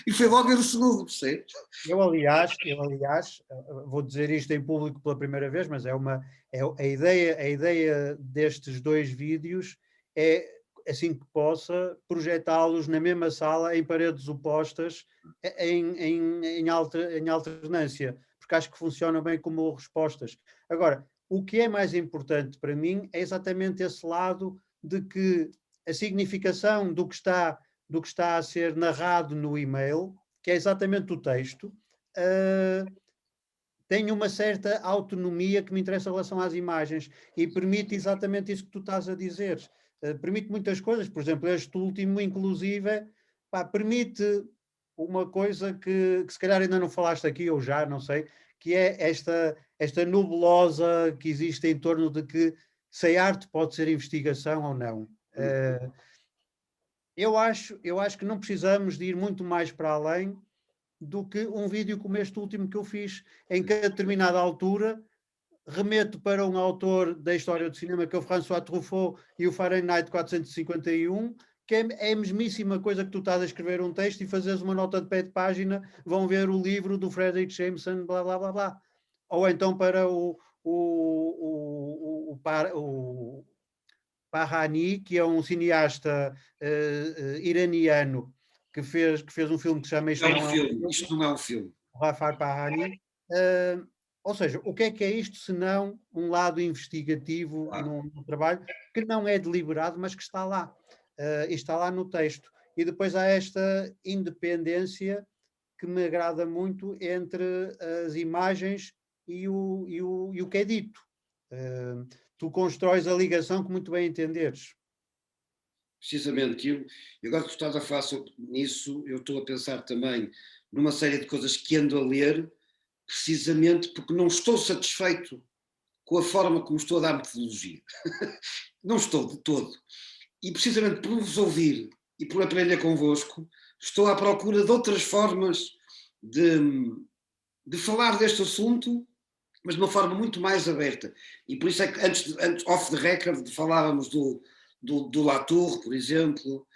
E foi logo ver o segundo, percebes? Eu, aliás, vou dizer isto em público pela primeira vez, mas a ideia destes 2 vídeos é, assim que possa, projetá-los na mesma sala, em paredes opostas, em alternância, porque acho que funcionam bem como respostas. Agora, o que é mais importante para mim é exatamente esse lado de que a significação do que está a ser narrado no e-mail, que é exatamente o texto, tem uma certa autonomia que me interessa em relação às imagens e permite exatamente isso que tu estás a dizer. Permite muitas coisas, por exemplo, este último, inclusive, permite uma coisa que se calhar ainda não falaste aqui, ou já, não sei, que é esta nebulosa que existe em torno de que se a arte pode ser investigação ou não. Eu acho que não precisamos de ir muito mais para além do que um vídeo como este último que eu fiz, em que a determinada altura remeto para um autor da história do cinema, que é o François Truffaut, e o Fahrenheit 451, que é a mesmíssima coisa que tu estás a escrever um texto e fazes uma nota de pé de página, vão ver o livro do Frederick Jameson, blá blá blá blá. Ou então para o Parhani, que é um cineasta iraniano que fez um filme que se chama Isto não é um filme. Rafar Parhani. Ou seja, o que é isto senão um lado investigativo no trabalho que não é deliberado, mas que está lá. E está lá no texto. E depois há esta independência que me agrada muito entre as imagens e o que é dito. Tu constróis a ligação que muito bem entenderes. Precisamente, eu agora que tu estás a falar nisso, eu estou a pensar também numa série de coisas que ando a ler, precisamente porque não estou satisfeito com a forma como estou a dar metodologia. Não estou de todo. E precisamente por vos ouvir e por aprender convosco, estou à procura de outras formas de falar deste assunto, mas de uma forma muito mais aberta. E por isso é que antes off the record, falávamos do Latour, por exemplo,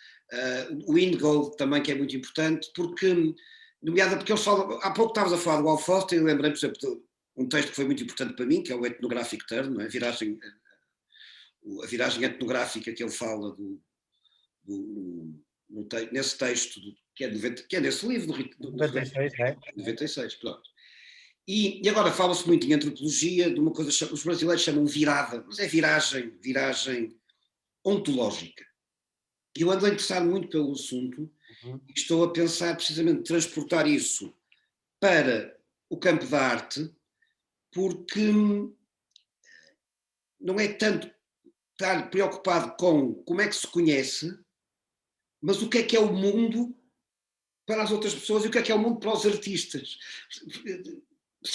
o Ingold também, que é muito importante, porque, nomeada porque eles falam, há pouco estavas a falar do Al Foster, e lembrei, por exemplo, de um texto que foi muito importante para mim, que é o Ethnographic Turn, não é? A viragem etnográfica que ele fala nesse texto, que é nesse livro do 96, é? 96, pronto. E agora fala-se muito em antropologia de uma coisa que os brasileiros chamam virada, mas é viragem ontológica. Eu ando a interessar muito pelo assunto e estou a pensar precisamente transportar isso para o campo da arte, porque não é tanto estar preocupado com como é que se conhece, mas o que é o mundo para as outras pessoas e o que é o mundo para os artistas.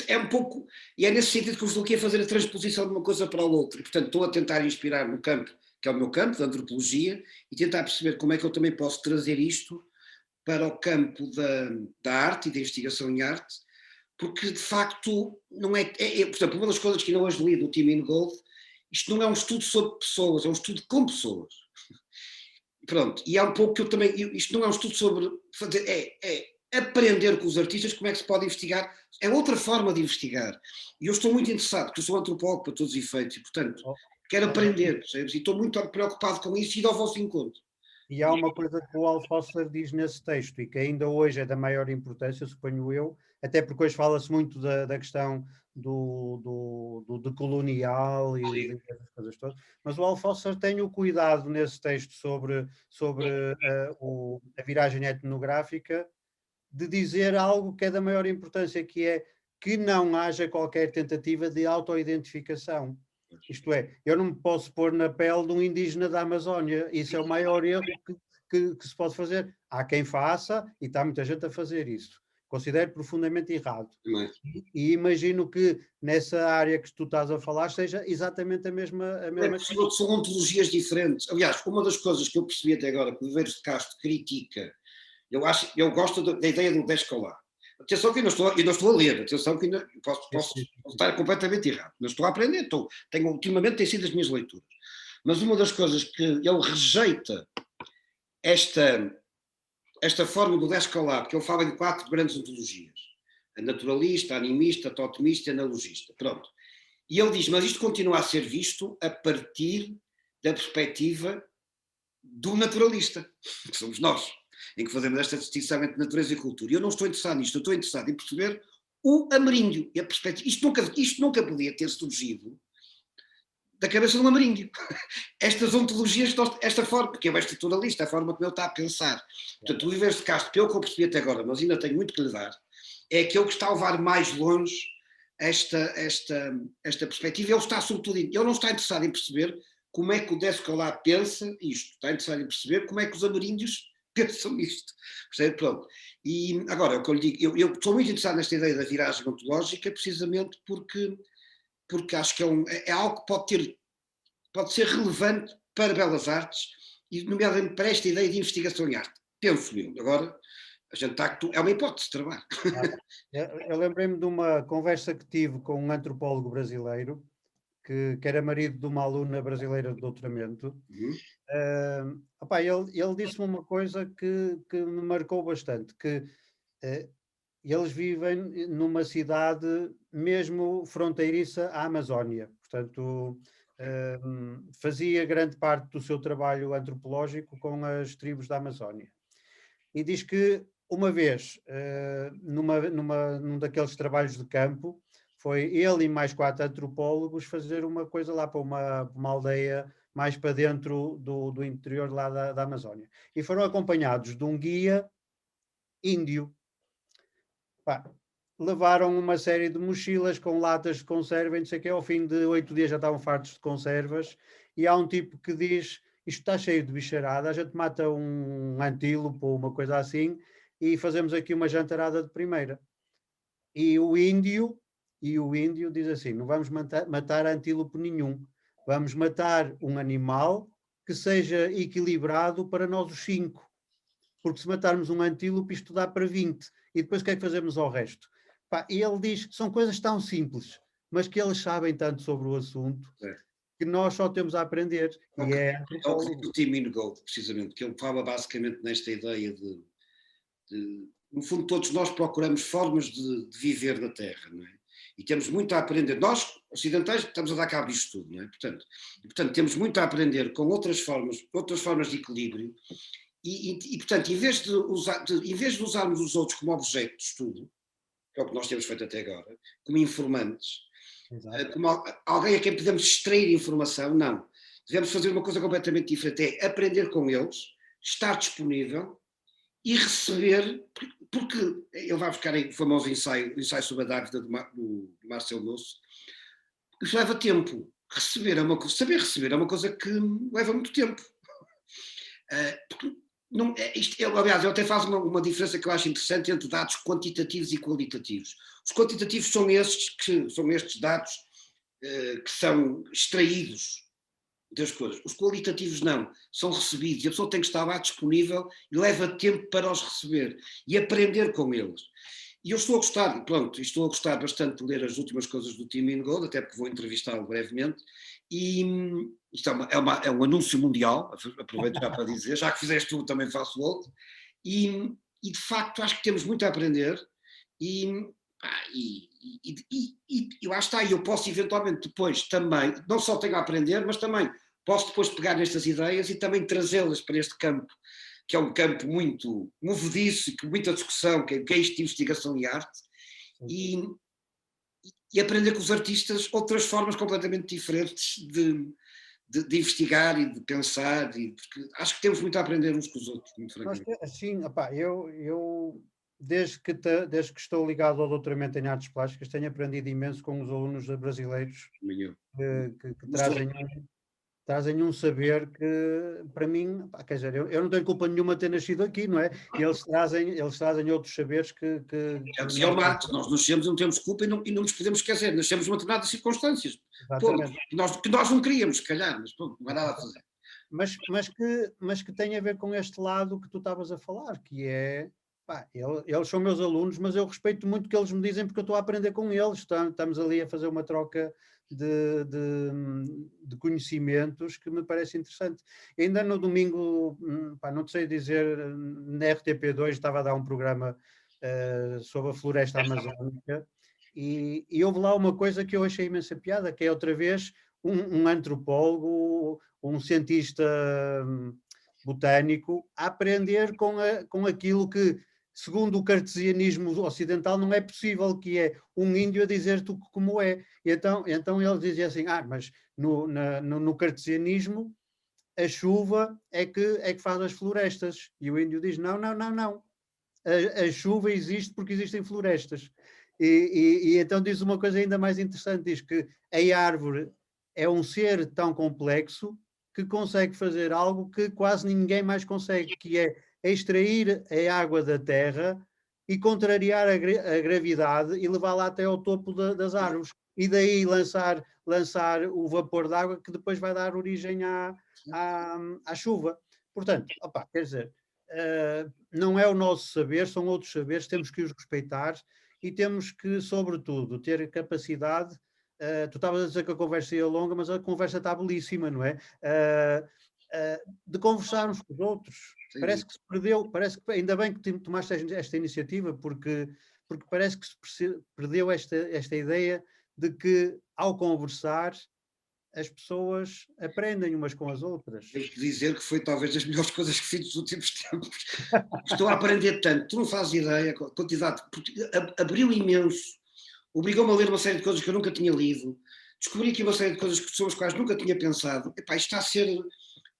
É um pouco, e é nesse sentido que eu estou aqui a fazer a transposição de uma coisa para a outra. E, portanto, estou a tentar inspirar no campo, que é o meu campo, da antropologia, e tentar perceber como é que eu também posso trazer isto para o campo da arte e da investigação em arte, porque de facto não é, por exemplo, uma das coisas que ainda hoje li do Tim Ingold, isto não é um estudo sobre pessoas, é um estudo com pessoas. Pronto, e é um pouco que eu também, isto não é um estudo sobre fazer, aprender com os artistas como é que se pode investigar. É outra forma de investigar. E eu estou muito interessado, porque eu sou antropólogo para todos os efeitos, e, portanto, Oh, quero oh, aprender, percebes? E estou muito preocupado com isso e ir ao vosso encontro. e há uma coisa que o Althusser diz nesse texto e que ainda hoje é da maior importância, suponho eu, até porque hoje fala-se muito da questão do decolonial e dessas coisas todas, mas o Althusser tem o cuidado nesse texto sobre a viragem etnográfica de dizer algo que é da maior importância, que é que não haja qualquer tentativa de autoidentificação. Isto é, eu não me posso pôr na pele de um indígena da Amazónia. Isso é o maior erro que se pode fazer. Há quem faça, e está muita gente a fazer isso. Considero profundamente errado. E imagino que nessa área que tu estás a falar seja exatamente a mesma Possível, são ontologias diferentes. Aliás, uma das coisas que eu percebi até agora que o Viveiros de Castro critica, eu gosto da ideia do descolar. Atenção que eu não estou a ler, atenção que ainda posso estar completamente errado. Não estou a aprender, ultimamente tem sido as minhas leituras. Mas uma das coisas que ele rejeita esta forma do descolar, porque ele fala de 4 grandes ontologias: a naturalista, a animista, a totemista e a analogista. Pronto. E ele diz, mas isto continua a ser visto a partir da perspectiva do naturalista, que somos nós, em que fazemos esta distinção entre natureza e cultura. E eu não estou interessado nisto, eu estou interessado em perceber o ameríndio e a perspectiva. Isto nunca podia ter surgido da cabeça de um ameríndio. Estas ontologias, esta forma, porque é o estruturalista, a forma como ele está a pensar. Portanto, o Viveiros de Castro, pelo que eu percebi até agora, mas ainda tenho muito que lhe dar, é aquele que está a levar mais longe esta perspectiva. Ele está, sobretudo, ele não está interessado em perceber como é que o Descolar pensa isto, está interessado em perceber como é que os ameríndios pensam isto. Percebe? Pronto. E agora, o que eu lhe digo, eu estou muito interessado nesta ideia da viragem ontológica, precisamente porque acho que é algo que pode ser relevante para belas artes, e nomeadamente para esta ideia de investigação em arte. Penso eu. Agora, a gente está, é uma hipótese de trabalho. Eu lembrei-me de uma conversa que tive com um antropólogo brasileiro, que era marido de uma aluna brasileira de doutoramento. Ele disse-me uma coisa que me marcou bastante, que eles vivem numa cidade mesmo fronteiriça à Amazónia, portanto fazia grande parte do seu trabalho antropológico com as tribos da Amazónia. E diz que uma vez, num daqueles trabalhos de campo, foi ele e mais 4 antropólogos fazer uma coisa lá para uma aldeia mais para dentro do interior lá da Amazónia. E foram acompanhados de um guia índio. Pá, levaram uma série de mochilas com latas de conserva, e não sei o quê. Ao fim de 8 dias já estavam fartos de conservas, e há um tipo que diz: isto está cheio de bicharada, a gente mata um antílope ou uma coisa assim e fazemos aqui uma jantarada de primeira. E o índio diz assim: não vamos matar antílope nenhum, vamos matar um animal que seja equilibrado para nós os 5, porque se matarmos um antílope isto dá para 20, e depois o que é que fazemos ao resto? E ele diz que são coisas tão simples, mas que eles sabem tanto sobre o assunto, que nós só temos a aprender. É o que diz o Tim Ingold, precisamente, que ele fala basicamente nesta ideia de no fundo, todos nós procuramos formas de viver na Terra, não é? E temos muito a aprender. Nós, ocidentais, estamos a dar cabo disto tudo, não é? Portanto, temos muito a aprender com outras formas de equilíbrio, e portanto, em vez de usarmos os outros como objeto de estudo, que é o que nós temos feito até agora, como informantes, como alguém a quem podemos extrair informação, não. Devemos fazer uma coisa completamente diferente, é aprender com eles, estar disponível e receber, porque ele vai buscar o famoso ensaio sobre a dávida do Marcel Mauss. Isso leva tempo. Saber receber é uma coisa que leva muito tempo. Aliás, ele até faz uma diferença que eu acho interessante entre dados quantitativos e qualitativos. Os quantitativos são estes dados que são extraídos das coisas. Os qualitativos não, são recebidos, e a pessoa tem que estar lá disponível e leva tempo para os receber e aprender com eles. E eu estou a gostar bastante de ler as últimas coisas do Tim Ingold, até porque vou entrevistá-lo brevemente, e isto é um anúncio mundial, aproveito já para dizer, já que fizeste tu, também faço outro, e de facto acho que temos muito a aprender e, pá, e lá está, eu posso eventualmente depois também, não só tenho a aprender, mas também posso depois pegar nestas ideias e também trazê-las para este campo, que é um campo muito movediço, com muita discussão, que é isto de investigação e arte, e, e aprender com os artistas outras formas completamente diferentes de investigar e de pensar, porque acho que temos muito a aprender uns com os outros, muito francamente. Assim, opá, eu desde que estou ligado ao doutoramento em artes plásticas, tenho aprendido imenso com os alunos brasileiros que trazem um saber que, para mim, pá, quer dizer, eu não tenho culpa nenhuma de ter nascido aqui, não é? E eles trazem outros saberes Já que dizia o nós Marx, nós nascemos e não temos culpa e não nos podemos esquecer, nascemos numa determinadas circunstâncias. Ponto. exatamente. Que nós não queríamos, se calhar, mas pronto, não há nada a fazer. Mas que tem a ver com este lado que tu estavas a falar, que é, pá, eles são meus alunos, mas eu respeito muito o que eles me dizem porque eu estou a aprender com eles. Estamos ali a fazer uma troca de conhecimentos que me parece interessante. Ainda no domingo, pá, não sei dizer, na RTP2 estava a dar um programa sobre a floresta amazónica e houve lá uma coisa que eu achei imensa piada, que é outra vez um antropólogo, um cientista botânico, a aprender com aquilo que, segundo o cartesianismo ocidental, não é possível, que é um índio a dizer-te como é. E então ele dizia assim, mas no cartesianismo a chuva é que faz as florestas. E o índio diz, não, não, não, não. A chuva existe porque existem florestas. E então diz uma coisa ainda mais interessante, diz que a árvore é um ser tão complexo que consegue fazer algo que quase ninguém mais consegue, que é extrair a água da terra e contrariar a gravidade e levá-la até ao topo das árvores. E daí lançar o vapor de água que depois vai dar origem à chuva. Portanto, opa, quer dizer, não é o nosso saber, são outros saberes, temos que os respeitar e temos que, sobretudo, ter capacidade. Tu estavas a dizer que a conversa ia longa, mas a conversa está belíssima, não é? De conversar uns com os outros. Parece que se perdeu, ainda bem que tomaste esta iniciativa, porque parece que se perdeu esta ideia de que, ao conversar, as pessoas aprendem umas com as outras. Tenho que dizer que foi talvez das melhores coisas que fiz nos últimos tempos. Estou a aprender tanto, tu não fazes ideia, a quantidade, abriu imenso, obrigou-me a ler uma série de coisas que eu nunca tinha lido, descobri aqui uma série de coisas que pessoas quais nunca tinha pensado. Epá, isto está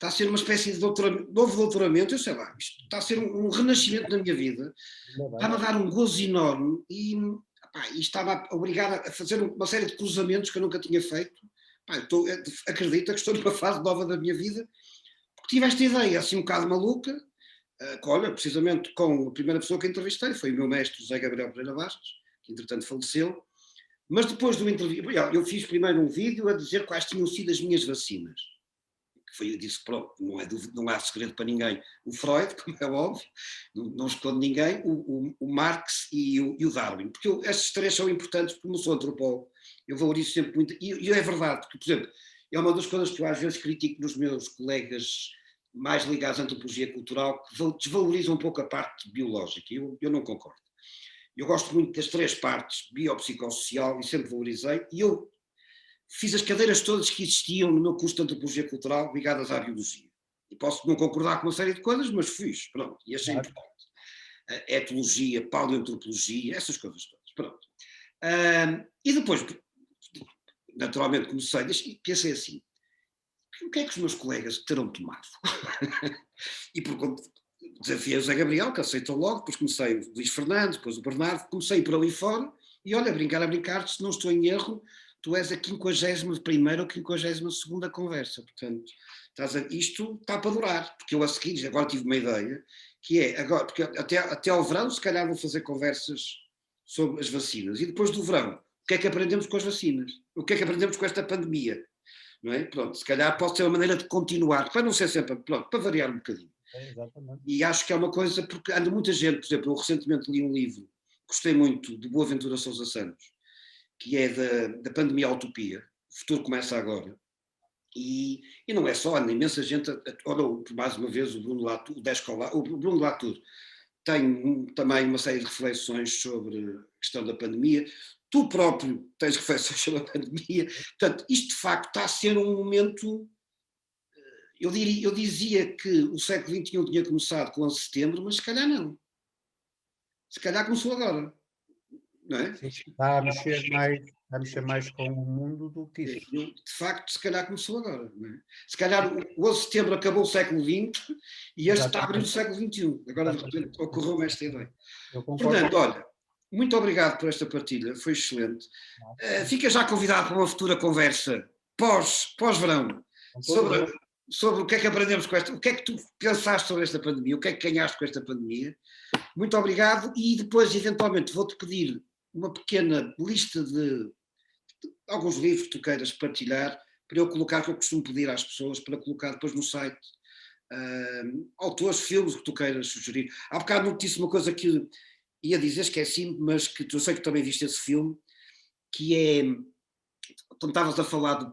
a ser uma espécie de novo doutoramento, eu sei lá, isto está a ser um renascimento na minha vida, está-me a dar um gozo enorme e está-me a obrigar a fazer uma série de cruzamentos que eu nunca tinha feito. Acredita que estou numa fase nova da minha vida, porque tive esta ideia assim um bocado maluca, olha, precisamente com a primeira pessoa que entrevistei, foi o meu mestre José Gabriel Pereira Bastos, que entretanto faleceu, mas depois do entrevista, eu fiz primeiro um vídeo a dizer quais tinham sido as minhas vacinas. Eu disse, pronto, não há segredo para ninguém. O Freud, como é óbvio, não esconde ninguém, o Marx e o Darwin, porque estes três são importantes, porque eu não sou antropólogo, eu valorizo sempre muito, e é verdade, porque, por exemplo, é uma das coisas que eu às vezes critico nos meus colegas mais ligados à antropologia cultural, que desvalorizam um pouco a parte biológica, eu não concordo. Eu gosto muito das três partes, biopsicossocial, e sempre valorizei, e eu fiz as cadeiras todas que existiam no meu curso de antropologia cultural ligadas à biologia. E posso não concordar com uma série de coisas, mas fiz, pronto, e achei importante. Etologia, paleoantropologia, essas coisas todas, pronto. E depois, naturalmente comecei, pensei assim, o que é que os meus colegas terão tomado? E por desafiei o Zé Gabriel, que aceitou logo, depois comecei o Luís Fernandes, depois o Bernardo, comecei por ali fora, e olha, a brincar, se não estou em erro, tu és a 51ª ou 52ª conversa, portanto, isto está para durar, porque eu a seguir, agora tive uma ideia, que é, agora, porque até ao verão, se calhar vou fazer conversas sobre as vacinas, e depois do verão, o que é que aprendemos com as vacinas? O que é que aprendemos com esta pandemia? Não é? Pronto, se calhar pode ser uma maneira de continuar, para não ser sempre, pronto, para variar um bocadinho. Exatamente. E acho que é uma coisa, porque anda muita gente, por exemplo, eu recentemente li um livro, gostei muito, de Boaventura Sousa Santos, que é da pandemia à utopia, o futuro começa agora, e não é só, anda imensa gente, olha, por mais uma vez, o Bruno Latour, o Bruno Latour, tenho também uma série de reflexões sobre a questão da pandemia. Tu próprio tens reflexões sobre a pandemia. Portanto, isto de facto está a ser um momento. Eu dizia que o século XXI tinha começado com 11 de setembro, mas se calhar não. Se calhar começou agora, não é? Sim, está a mexer mais com o mundo do que isso. De facto, se calhar começou agora. Não é? Se calhar o 11 de setembro acabou o século XX e este está a abrir o século XXI. Agora, de repente, ocorreu-me esta ideia. Eu concordo. Fernando, olha, muito obrigado por esta partilha, foi excelente. Fica já convidado para uma futura conversa pós-verão sobre o que é que aprendemos com esta, o que é que tu pensaste sobre esta pandemia, o que é que ganhaste com esta pandemia. Muito obrigado e depois, eventualmente, vou-te pedir uma pequena lista de alguns livros que tu queiras partilhar para eu colocar, que eu costumo pedir às pessoas, para colocar depois no site, autores, filmes que tu queiras sugerir. Há bocado não te disse uma coisa que ia dizer, esqueci-me, mas que eu sei que também viste esse filme, que é, quando estavas a falar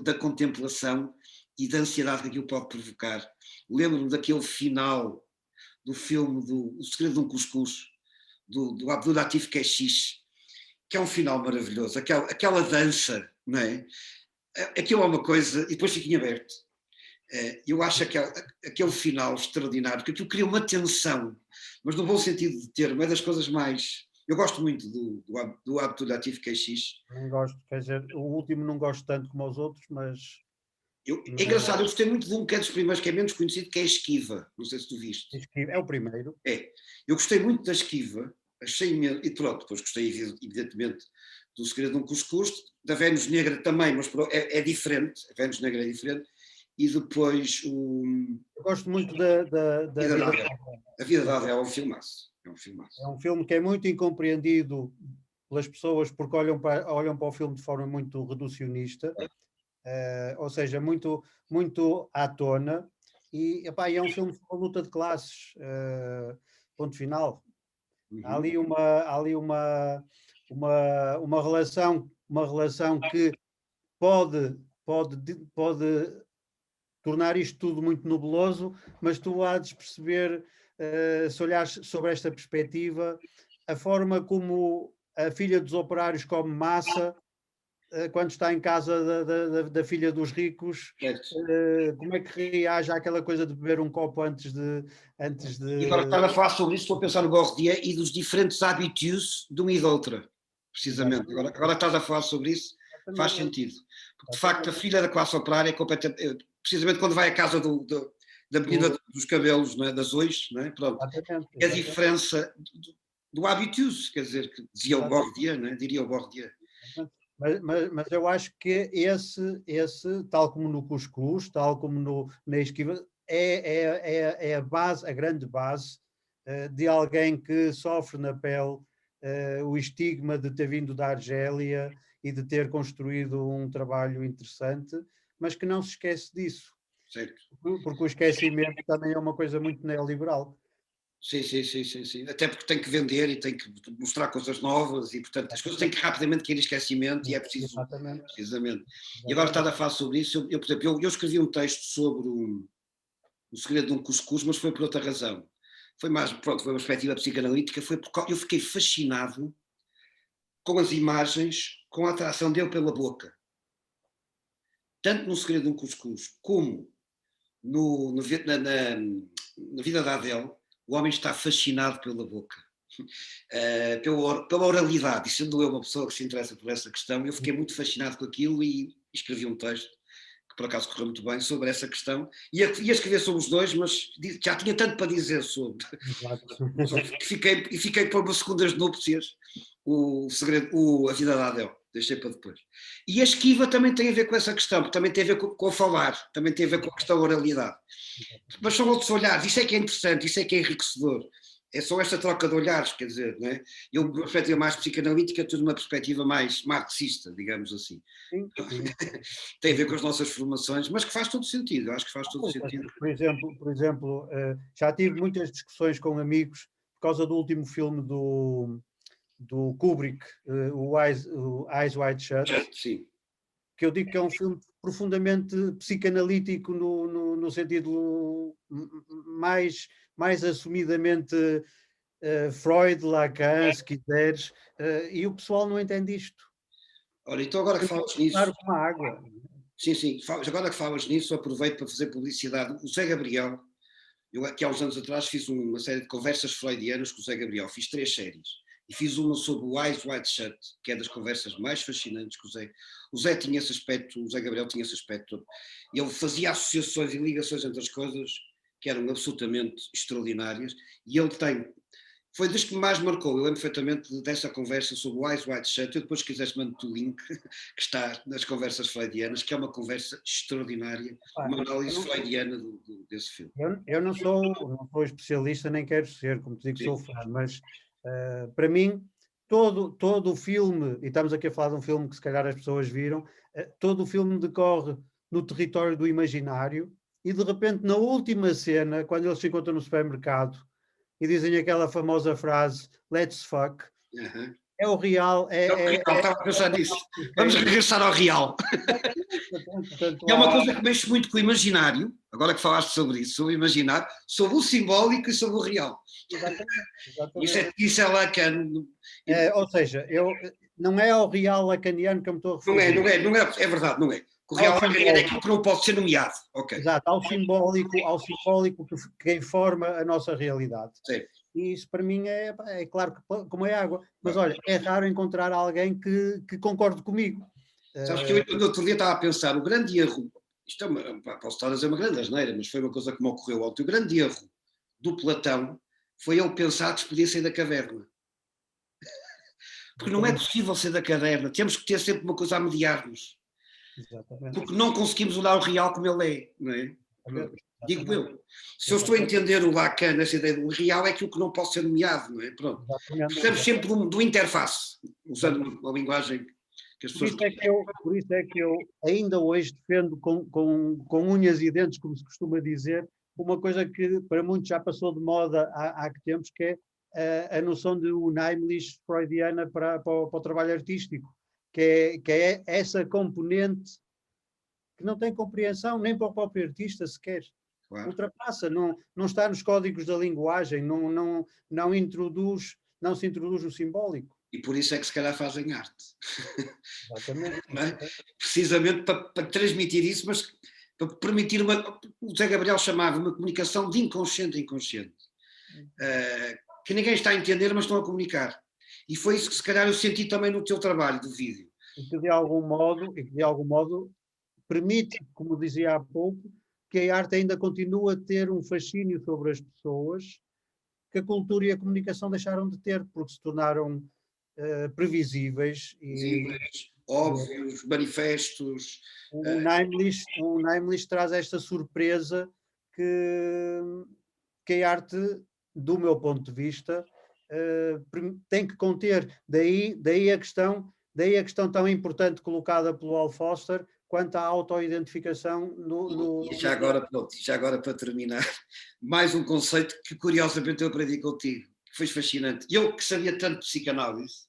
da contemplação e da ansiedade que aquilo pode provocar. Lembro-me daquele final do filme O Segredo de um Cuscuz, do Abdul Latif Kechiche, que é um final maravilhoso, aquela dança, não é? Aquilo é uma coisa, e depois fica em aberto. Eu acho aquele final extraordinário, porque aquilo cria uma tensão, mas no bom sentido de termo, é das coisas mais... Eu gosto muito do Abdul Latif Kechiche. Não gosto, quer dizer, o último não gosto tanto como os outros, mas... É engraçado, eu gostei muito de um que é dos primeiros, que é menos conhecido, que é a Esquiva. Não sei se tu viste. É o primeiro. Eu gostei muito da Esquiva, achei imenso, e pronto, depois gostei evidentemente do Segredo de um Cuscuz, da Vênus Negra também, mas é diferente, a Vênus Negra é diferente, e depois o... Eu gosto muito da Vida da Adele. A Vida da Adele é um filmaço. É um filme que é muito incompreendido pelas pessoas porque olham para o filme de forma muito reducionista. Ou seja, muito, muito à tona, e é um filme sobre a luta de classes, ponto final. Há ali uma relação que pode tornar isto tudo muito nebuloso, mas tu há de perceber, se olhares sobre esta perspectiva, a forma como a filha dos operários come massa quando está em casa da filha dos ricos, como é que reage àquela coisa de beber um copo antes de... E agora estava a falar sobre isso, estou a pensar no Bourdieu e dos diferentes hábitos de uma e de outra, precisamente. Agora estás a falar sobre isso, faz sentido. Porque, de facto, a filha da classe operária é completamente... Precisamente quando vai à casa da menina dos cabelos, não é? Das ois, não é? Pronto. É a diferença do habitus, quer dizer, que dizia o Bourdieu, não é? Diria o Bourdieu. Mas eu acho que esse, tal como no cuscuz, tal como na esquiva, é a base, a grande base de alguém que sofre na pele o estigma de ter vindo da Argélia e de ter construído um trabalho interessante, mas que não se esquece disso. Certo. Porque o esquecimento também é uma coisa muito neoliberal. Sim. Até porque tem que vender e tem que mostrar coisas novas e, portanto, as coisas têm que rapidamente cair em esquecimento e é preciso... Exatamente. Precisamente. E agora estás a falar sobre isso. Por exemplo, eu escrevi um texto sobre o Segredo de um Cuscuz, mas foi por outra razão. Foi mais, pronto, foi uma perspectiva psicanalítica, foi porque eu fiquei fascinado com as imagens, com a atração dele pela boca. Tanto no Segredo de um Cuscuz como na Vida da Adele, o homem está fascinado pela boca, pela oralidade. E sendo eu uma pessoa que se interessa por essa questão, eu fiquei muito fascinado com aquilo e escrevi um texto, que por acaso correu muito bem, sobre essa questão. Ia escrever sobre os dois, mas já tinha tanto para dizer sobre. que fiquei para umas segundas núpcias a Vida da Adele. Deixei para depois. E a esquiva também tem a ver com essa questão, porque também tem a ver com o falar, também tem a ver com a questão da oralidade. Mas são outros olhares, isso é que é interessante, isso é que é enriquecedor. É só esta troca de olhares, quer dizer, não é? Eu, uma perspectiva mais psicanalítica, tudo uma perspectiva mais marxista, digamos assim. Sim. Tem a ver com as nossas formações, mas que faz todo sentido, eu acho que faz todo sentido. Por exemplo, já tive muitas discussões com amigos por causa do último filme do Kubrick, o Eyes Wide Shut, sim. Que eu digo que é um filme profundamente psicanalítico no sentido mais assumidamente Freud, Lacan, se quiseres, e o pessoal não entende isto. Olha, então agora que falas nisso, Claro como a água. sim, agora que falas nisso, aproveito para fazer publicidade. O Zé Gabriel, eu aqui há uns anos atrás fiz uma série de conversas freudianas com o Zé Gabriel, fiz 3 séries. E fiz uma sobre o Eyes Wide Shut, que é das conversas mais fascinantes que o Zé. O Zé tinha esse aspecto, o Zé Gabriel tinha esse aspecto. Ele fazia associações e ligações entre as coisas que eram absolutamente extraordinárias. E ele tem. Foi das que me mais marcou. Eu lembro perfeitamente dessa conversa sobre o Eyes Wide Shut. Eu depois, se quiseres, mando-te o link que está nas conversas freudianas, que é uma conversa extraordinária, uma análise freudiana desse filme. Eu não sou especialista, nem quero ser, como te digo, sou fã, mas para mim, todo o filme, e estamos aqui a falar de um filme que se calhar as pessoas viram, todo o filme decorre no território do imaginário e de repente na última cena, quando eles se encontram no supermercado e dizem aquela famosa frase "Let's fuck", é o real. Estava a pensar nisso. Vamos regressar ao real. É uma coisa que mexe muito com o imaginário, agora que falaste sobre isso, sobre o imaginário, sobre o simbólico e sobre o real. Exatamente. Isso é Lacan. Ou seja, não é ao real lacaniano que eu me estou a referir. Não é, é verdade, não é. O real lacaniano é aquilo que não pode ser nomeado. Okay. Exato, ao simbólico que informa a nossa realidade. Sim. E isso para mim é claro que como é água. Mas olha, é raro encontrar alguém que concorde comigo. Sabes que eu no outro dia estava a pensar, o grande erro, posso estar a dizer uma grande asneira, mas foi uma coisa que me ocorreu ontem, o grande erro do Platão foi ele pensar que se podia sair da caverna. Porque não é possível sair da caverna, temos que ter sempre uma coisa a mediar-nos. Exatamente. Porque não conseguimos olhar o real como ele é, não é? Digo eu. Se eu estou a entender o Lacan, essa ideia do real, é aquilo que não pode ser nomeado, não é? Pronto. Precisamos sempre do interface, usando uma linguagem que as pessoas... Por isso é que eu ainda hoje defendo com unhas e dentes, como se costuma dizer, uma coisa que para muitos já passou de moda há que tempos, que é a noção de unheimlich freudiana para o trabalho artístico, que é essa componente que não tem compreensão nem para o próprio artista sequer. Claro. Ultrapassa, não está nos códigos da linguagem, não se introduz o simbólico. E por isso é que se calhar fazem arte. Exatamente. É? Precisamente para transmitir isso, mas para permitir o Zé Gabriel chamava uma comunicação de inconsciente a inconsciente. Que ninguém está a entender, mas estão a comunicar. E foi isso que se calhar eu senti também no teu trabalho do vídeo. E que de algum modo permite, como dizia há pouco, que a arte ainda continua a ter um fascínio sobre as pessoas que a cultura e a comunicação deixaram de ter, porque se tornaram previsíveis. Óbvios, manifestos. O Naimlich traz esta surpresa que a arte, do meu ponto de vista, tem que conter. Daí a questão tão importante colocada pelo Hal Foster quanto à autoidentificação E já agora para terminar, mais um conceito que curiosamente eu aprendi contigo, que foi fascinante. Eu que sabia tanto de psicanálise,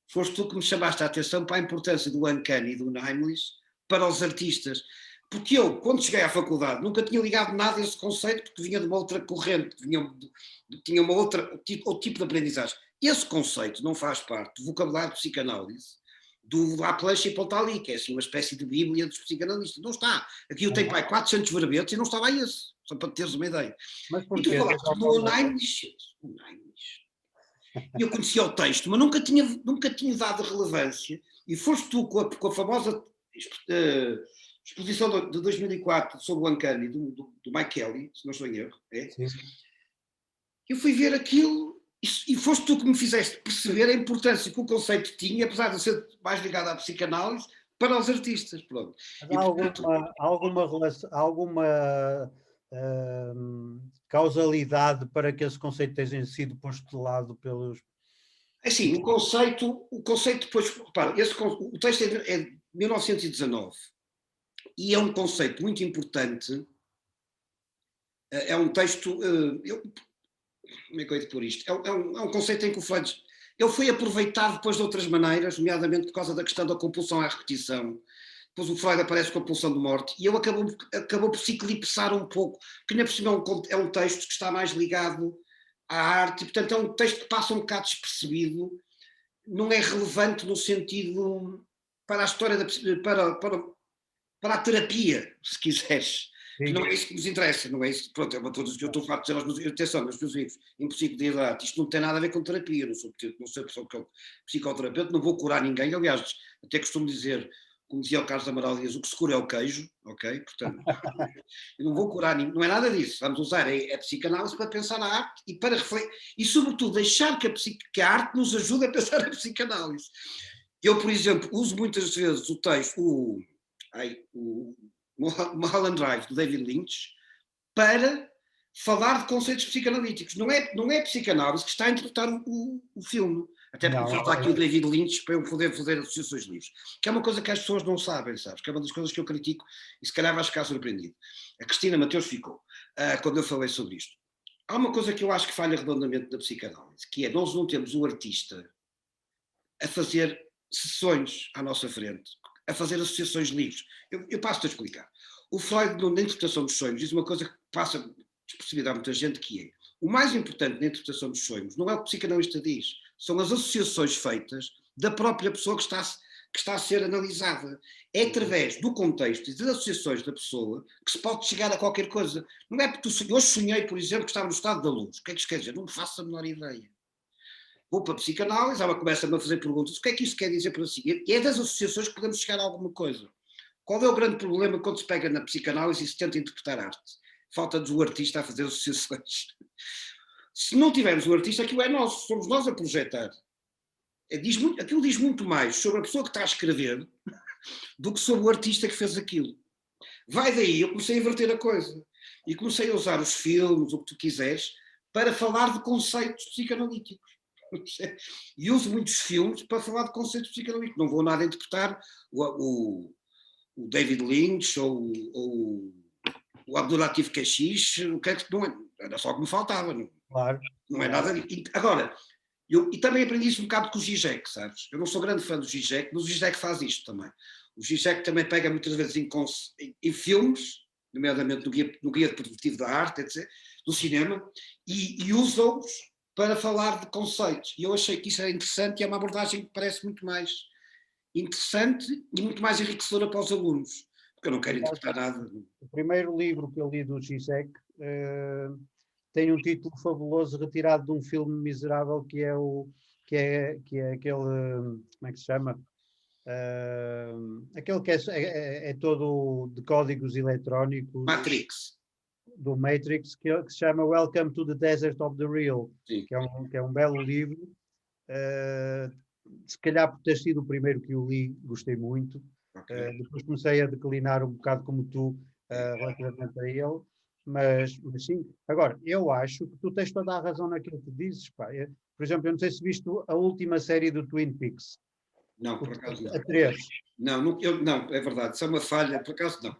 foste tu que me chamaste a atenção para a importância do Uncanny e do Naimlich para os artistas. Porque eu, quando cheguei à faculdade, nunca tinha ligado nada a esse conceito, porque vinha de uma outra corrente, tinha outro tipo de aprendizagem. Esse conceito não faz parte do vocabulário de psicanálise, do Laplace e Pontali, que é assim uma espécie de bíblia dos psicanalistas. Não está. Aqui eu tenho 400 verbetes e não estava esse, só para teres uma ideia. E tu falaste do Naimlich. E eu conhecia o texto, mas nunca tinha dado relevância, e foste tu com a famosa exposição de 2004 sobre o Uncanny, do Mike Kelly, se não estou em erro. Eu fui ver aquilo, e foste tu que me fizeste perceber a importância que o conceito tinha, apesar de ser mais ligado à psicanálise, para os artistas. Pronto. Há alguma causalidade para que esse conceito tenha sido posto de lado pelos... Assim, o conceito depois, repara, o texto é de 1919 e é um conceito muito importante, é um texto, como é que eu ia pôr isto? É um conceito em que o Freud, ele foi aproveitado depois de outras maneiras, nomeadamente por causa da questão da compulsão à repetição, depois o Freud aparece com a pulsão de morte, e ele acabou por se eclipsar um pouco, porque ainda por cima é um texto que está mais ligado à arte, e portanto é um texto que passa um bocado despercebido, não é relevante no sentido para a história, para a terapia, se quiseres. Que não é isso que nos interessa, não é isso. Pronto, é uma coisa que eu estou farto de dizer aos meus, atenção, meus amigos, em psicoterapia, isto não tem nada a ver com terapia, não sou psicoterapeuta, não vou curar ninguém, aliás, até costumo dizer, como dizia o Carlos Amaral Dias, o que se cura é o queijo, ok? Portanto, eu não vou curar ninguém, não é nada disso, vamos usar a psicanálise para pensar na arte e para refletir, e sobretudo deixar que a arte nos ajude a pensar a psicanálise. Eu, por exemplo, uso muitas vezes o texto, o Mulholland Drive, do David Lynch, para falar de conceitos psicanalíticos. Não é psicanálise que está a interpretar o filme. Até porque falta aqui o David Lynch para eu poder fazer associações livres. Que é uma coisa que as pessoas não sabem, sabes? Que é uma das coisas que eu critico e se calhar vais ficar surpreendido. A Cristina Mateus ficou, quando eu falei sobre isto. Há uma coisa que eu acho que falha redondamente na psicanálise, que é nós não temos o artista a fazer sessões à nossa frente, a fazer associações livres. Eu passo-te a explicar. O Freud, na interpretação dos sonhos, diz uma coisa que passa despercebida a muita gente, que é o mais importante na interpretação dos sonhos não é o que o psicanalista diz, são as associações feitas da própria pessoa que está a ser analisada. É através do contexto e das associações da pessoa que se pode chegar a qualquer coisa. Não é porque hoje sonhei, por exemplo, que estava no estado da luz. O que é que isso quer dizer? Não me faço a menor ideia. Vou para a psicanálise, ela começa-me a fazer perguntas. O que é que isso quer dizer para si? E é das associações que podemos chegar a alguma coisa. Qual é o grande problema quando se pega na psicanálise e se tenta interpretar arte? Falta-nos o artista a fazer associações. Se não tivermos o artista, aquilo é nosso, somos nós a projetar. Aquilo diz muito mais sobre a pessoa que está a escrever do que sobre o artista que fez aquilo. Vai daí, eu comecei a inverter a coisa. E comecei a usar os filmes, o que tu quiseres, para falar de conceitos psicanalíticos. E uso muitos filmes para falar de conceitos psicanalíticos. Não vou nada interpretar o David Lynch ou o Abdulatif Kechiche, não é, era só o que me faltava. Não é nada. Agora, e também aprendi isso um bocado com o Zizek, sabes? Eu não sou grande fã do Zizek, mas o Zizek faz isto também. O Zizek também pega muitas vezes em filmes, nomeadamente no guia deportivo da arte, etc., do cinema, e usa-os para falar de conceitos. E eu achei que isso era interessante e é uma abordagem que parece muito mais interessante e muito mais enriquecedora para os alunos, porque eu não quero interpretar nada. O primeiro livro que eu li do Zizek tem um título fabuloso retirado de um filme miserável que é aquele, como é que se chama? Aquele que é todo de códigos eletrónicos. Matrix. Do Matrix, que se chama Welcome to the Desert of the Real, que é um belo livro. Se calhar por ter sido o primeiro que eu li, gostei muito. Okay. Depois comecei a declinar um bocado como tu relativamente a ele, mas sim. Agora, eu acho que tu tens toda a razão naquilo que dizes. Pá. Por exemplo, eu não sei se viste a última série do Twin Peaks. Não, por acaso não. A 3. Não, é verdade, isso é uma falha, por acaso não.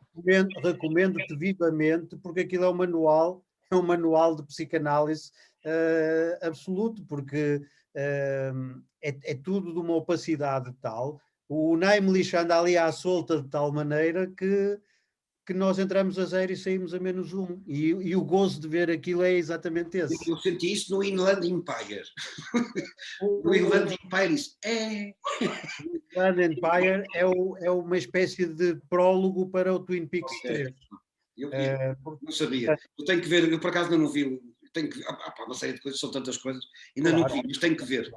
Recomendo-te vivamente, porque aquilo é um manual de psicanálise absoluto, porque é tudo de uma opacidade tal. O Naimlich anda ali à solta de tal maneira que nós entramos a 0 e saímos a -1. E o gozo de ver aquilo é exatamente esse. Eu senti isso no Inland Empire. No Inland Empire, isso O Inland Empire é uma espécie de prólogo para o Twin Peaks 3. Eu não sabia. Eu tenho que ver, eu por acaso ainda não vi. Tenho que, uma série de coisas, são tantas coisas, ainda não vi, mas tenho que ver.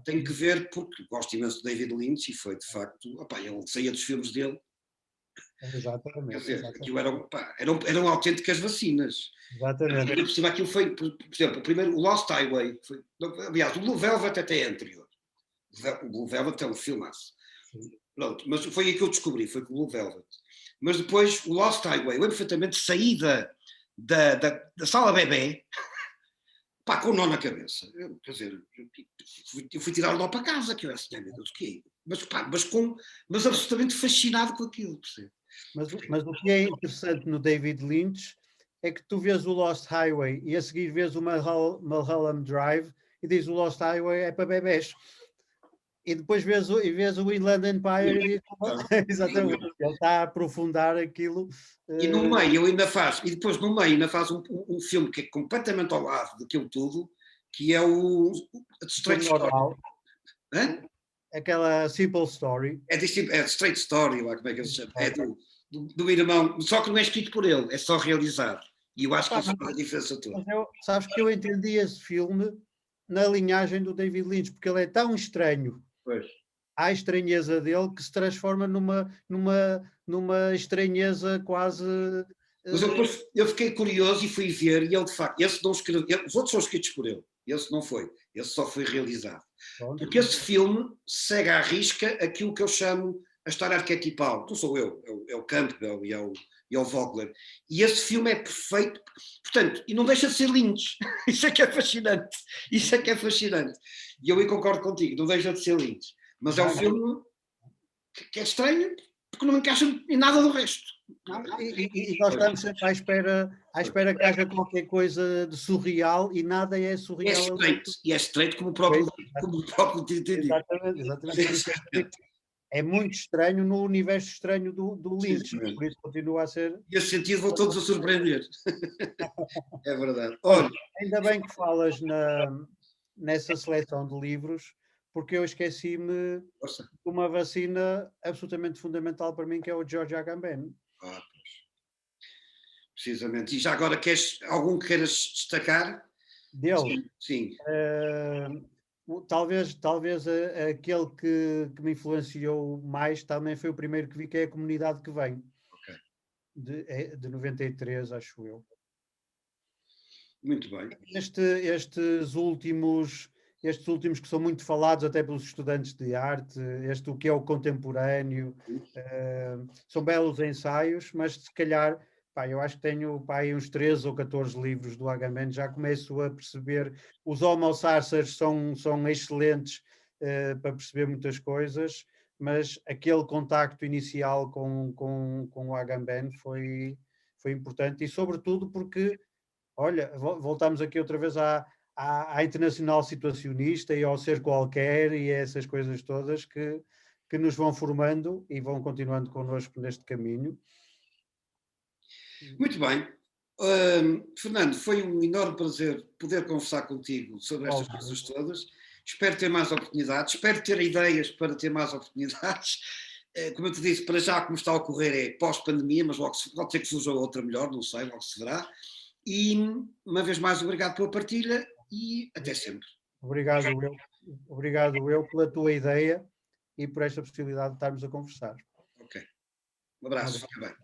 Tenho que ver porque gosto imenso de David Lynch e foi de facto, ele saía dos filmes dele. Exatamente. Quer dizer, aquilo eram autênticas vacinas. Exatamente. E por cima aquilo foi, por exemplo, o primeiro, o Lost Highway, aliás, o Blue Velvet até é anterior. O Blue Velvet é um filmaço. Pronto, mas foi aí que eu descobri, foi com o Blue Velvet. Mas depois o Lost Highway, eu lembro perfeitamente de sair da sala bebê, com o nó na cabeça. Quer dizer, eu fui tirar o nó para casa, que eu assim, meu Deus, o que é? Mas absolutamente fascinado com aquilo, percebe? Mas o que é interessante no David Lynch é que tu vês o Lost Highway e a seguir vês o Mulholland Drive e diz o Lost Highway é para bebés. e depois vês o Inland Empire e exatamente, ele está a aprofundar aquilo. E no meio ele ainda faz, e depois no meio ainda faz um filme que é completamente ao lado daquilo tudo, que é o Straight Story. Normal, Hã? aquela Simple Story. É Straight Story, lá como é que ele se chama? É do irmão, só que não é escrito por ele, é só realizado. E eu acho que Pá, isso faz a diferença toda. mas sabes que eu entendi esse filme na linhagem do David Lynch, porque ele é tão estranho Pois. à estranheza dele que se transforma numa estranheza quase. Mas depois eu fiquei curioso e fui ver, e ele de facto, esse não escreveu, os outros são escritos por ele, esse não foi, esse só foi realizado. Porque esse filme segue à risca aquilo que eu chamo a história arquetipal. Não sou eu, é o Campbell e é o Vogler. E esse filme é perfeito, portanto, e não deixa de ser Lynch. Isso é que é fascinante. Isso é que é fascinante. E eu aí concordo contigo, não deixa de ser Lynch. Mas é um filme que é estranho, porque não encaixa em nada do resto. E nós estamos sempre à espera que haja qualquer coisa de surreal e nada é surreal. E é estreito como o próprio título diz. Exatamente. É muito estranho no universo estranho do Lynch, por isso continua a ser. E esse sentido vão todos a surpreender. É verdade. Olha, ainda bem que falas nessa seleção de livros, porque eu esqueci-me de uma vacina absolutamente fundamental para mim, que é o George Agamben. Pois. Precisamente. E já agora algum que queiras destacar? Dele? Sim. Talvez aquele que me influenciou mais também foi o primeiro que vi, que é A Comunidade que Vem. Okay. De 93, acho eu. Muito bem. Estes últimos que são muito falados até pelos estudantes de arte, o que é o contemporâneo, são belos ensaios, mas se calhar, eu acho que tenho aí uns 13 ou 14 livros do Agamben, já começo a perceber, os Homo Sapiens são excelentes para perceber muitas coisas, mas aquele contacto inicial com o Agamben foi importante, e sobretudo porque, olha, voltamos aqui outra vez à internacional situacionista e ao ser qualquer e a essas coisas todas que nos vão formando e vão continuando connosco neste caminho. Muito bem. Fernando, foi um enorme prazer poder conversar contigo sobre estas coisas todas. Espero ter mais oportunidades, espero ter ideias para ter mais oportunidades. Como eu te disse, para já como está a ocorrer é pós-pandemia, mas logo pode ser que surja outra melhor, não sei, logo se verá. E, uma vez mais, obrigado pela partilha e até sempre. Obrigado eu pela tua ideia e por esta possibilidade de estarmos a conversar. Ok. Um abraço. Fica bem.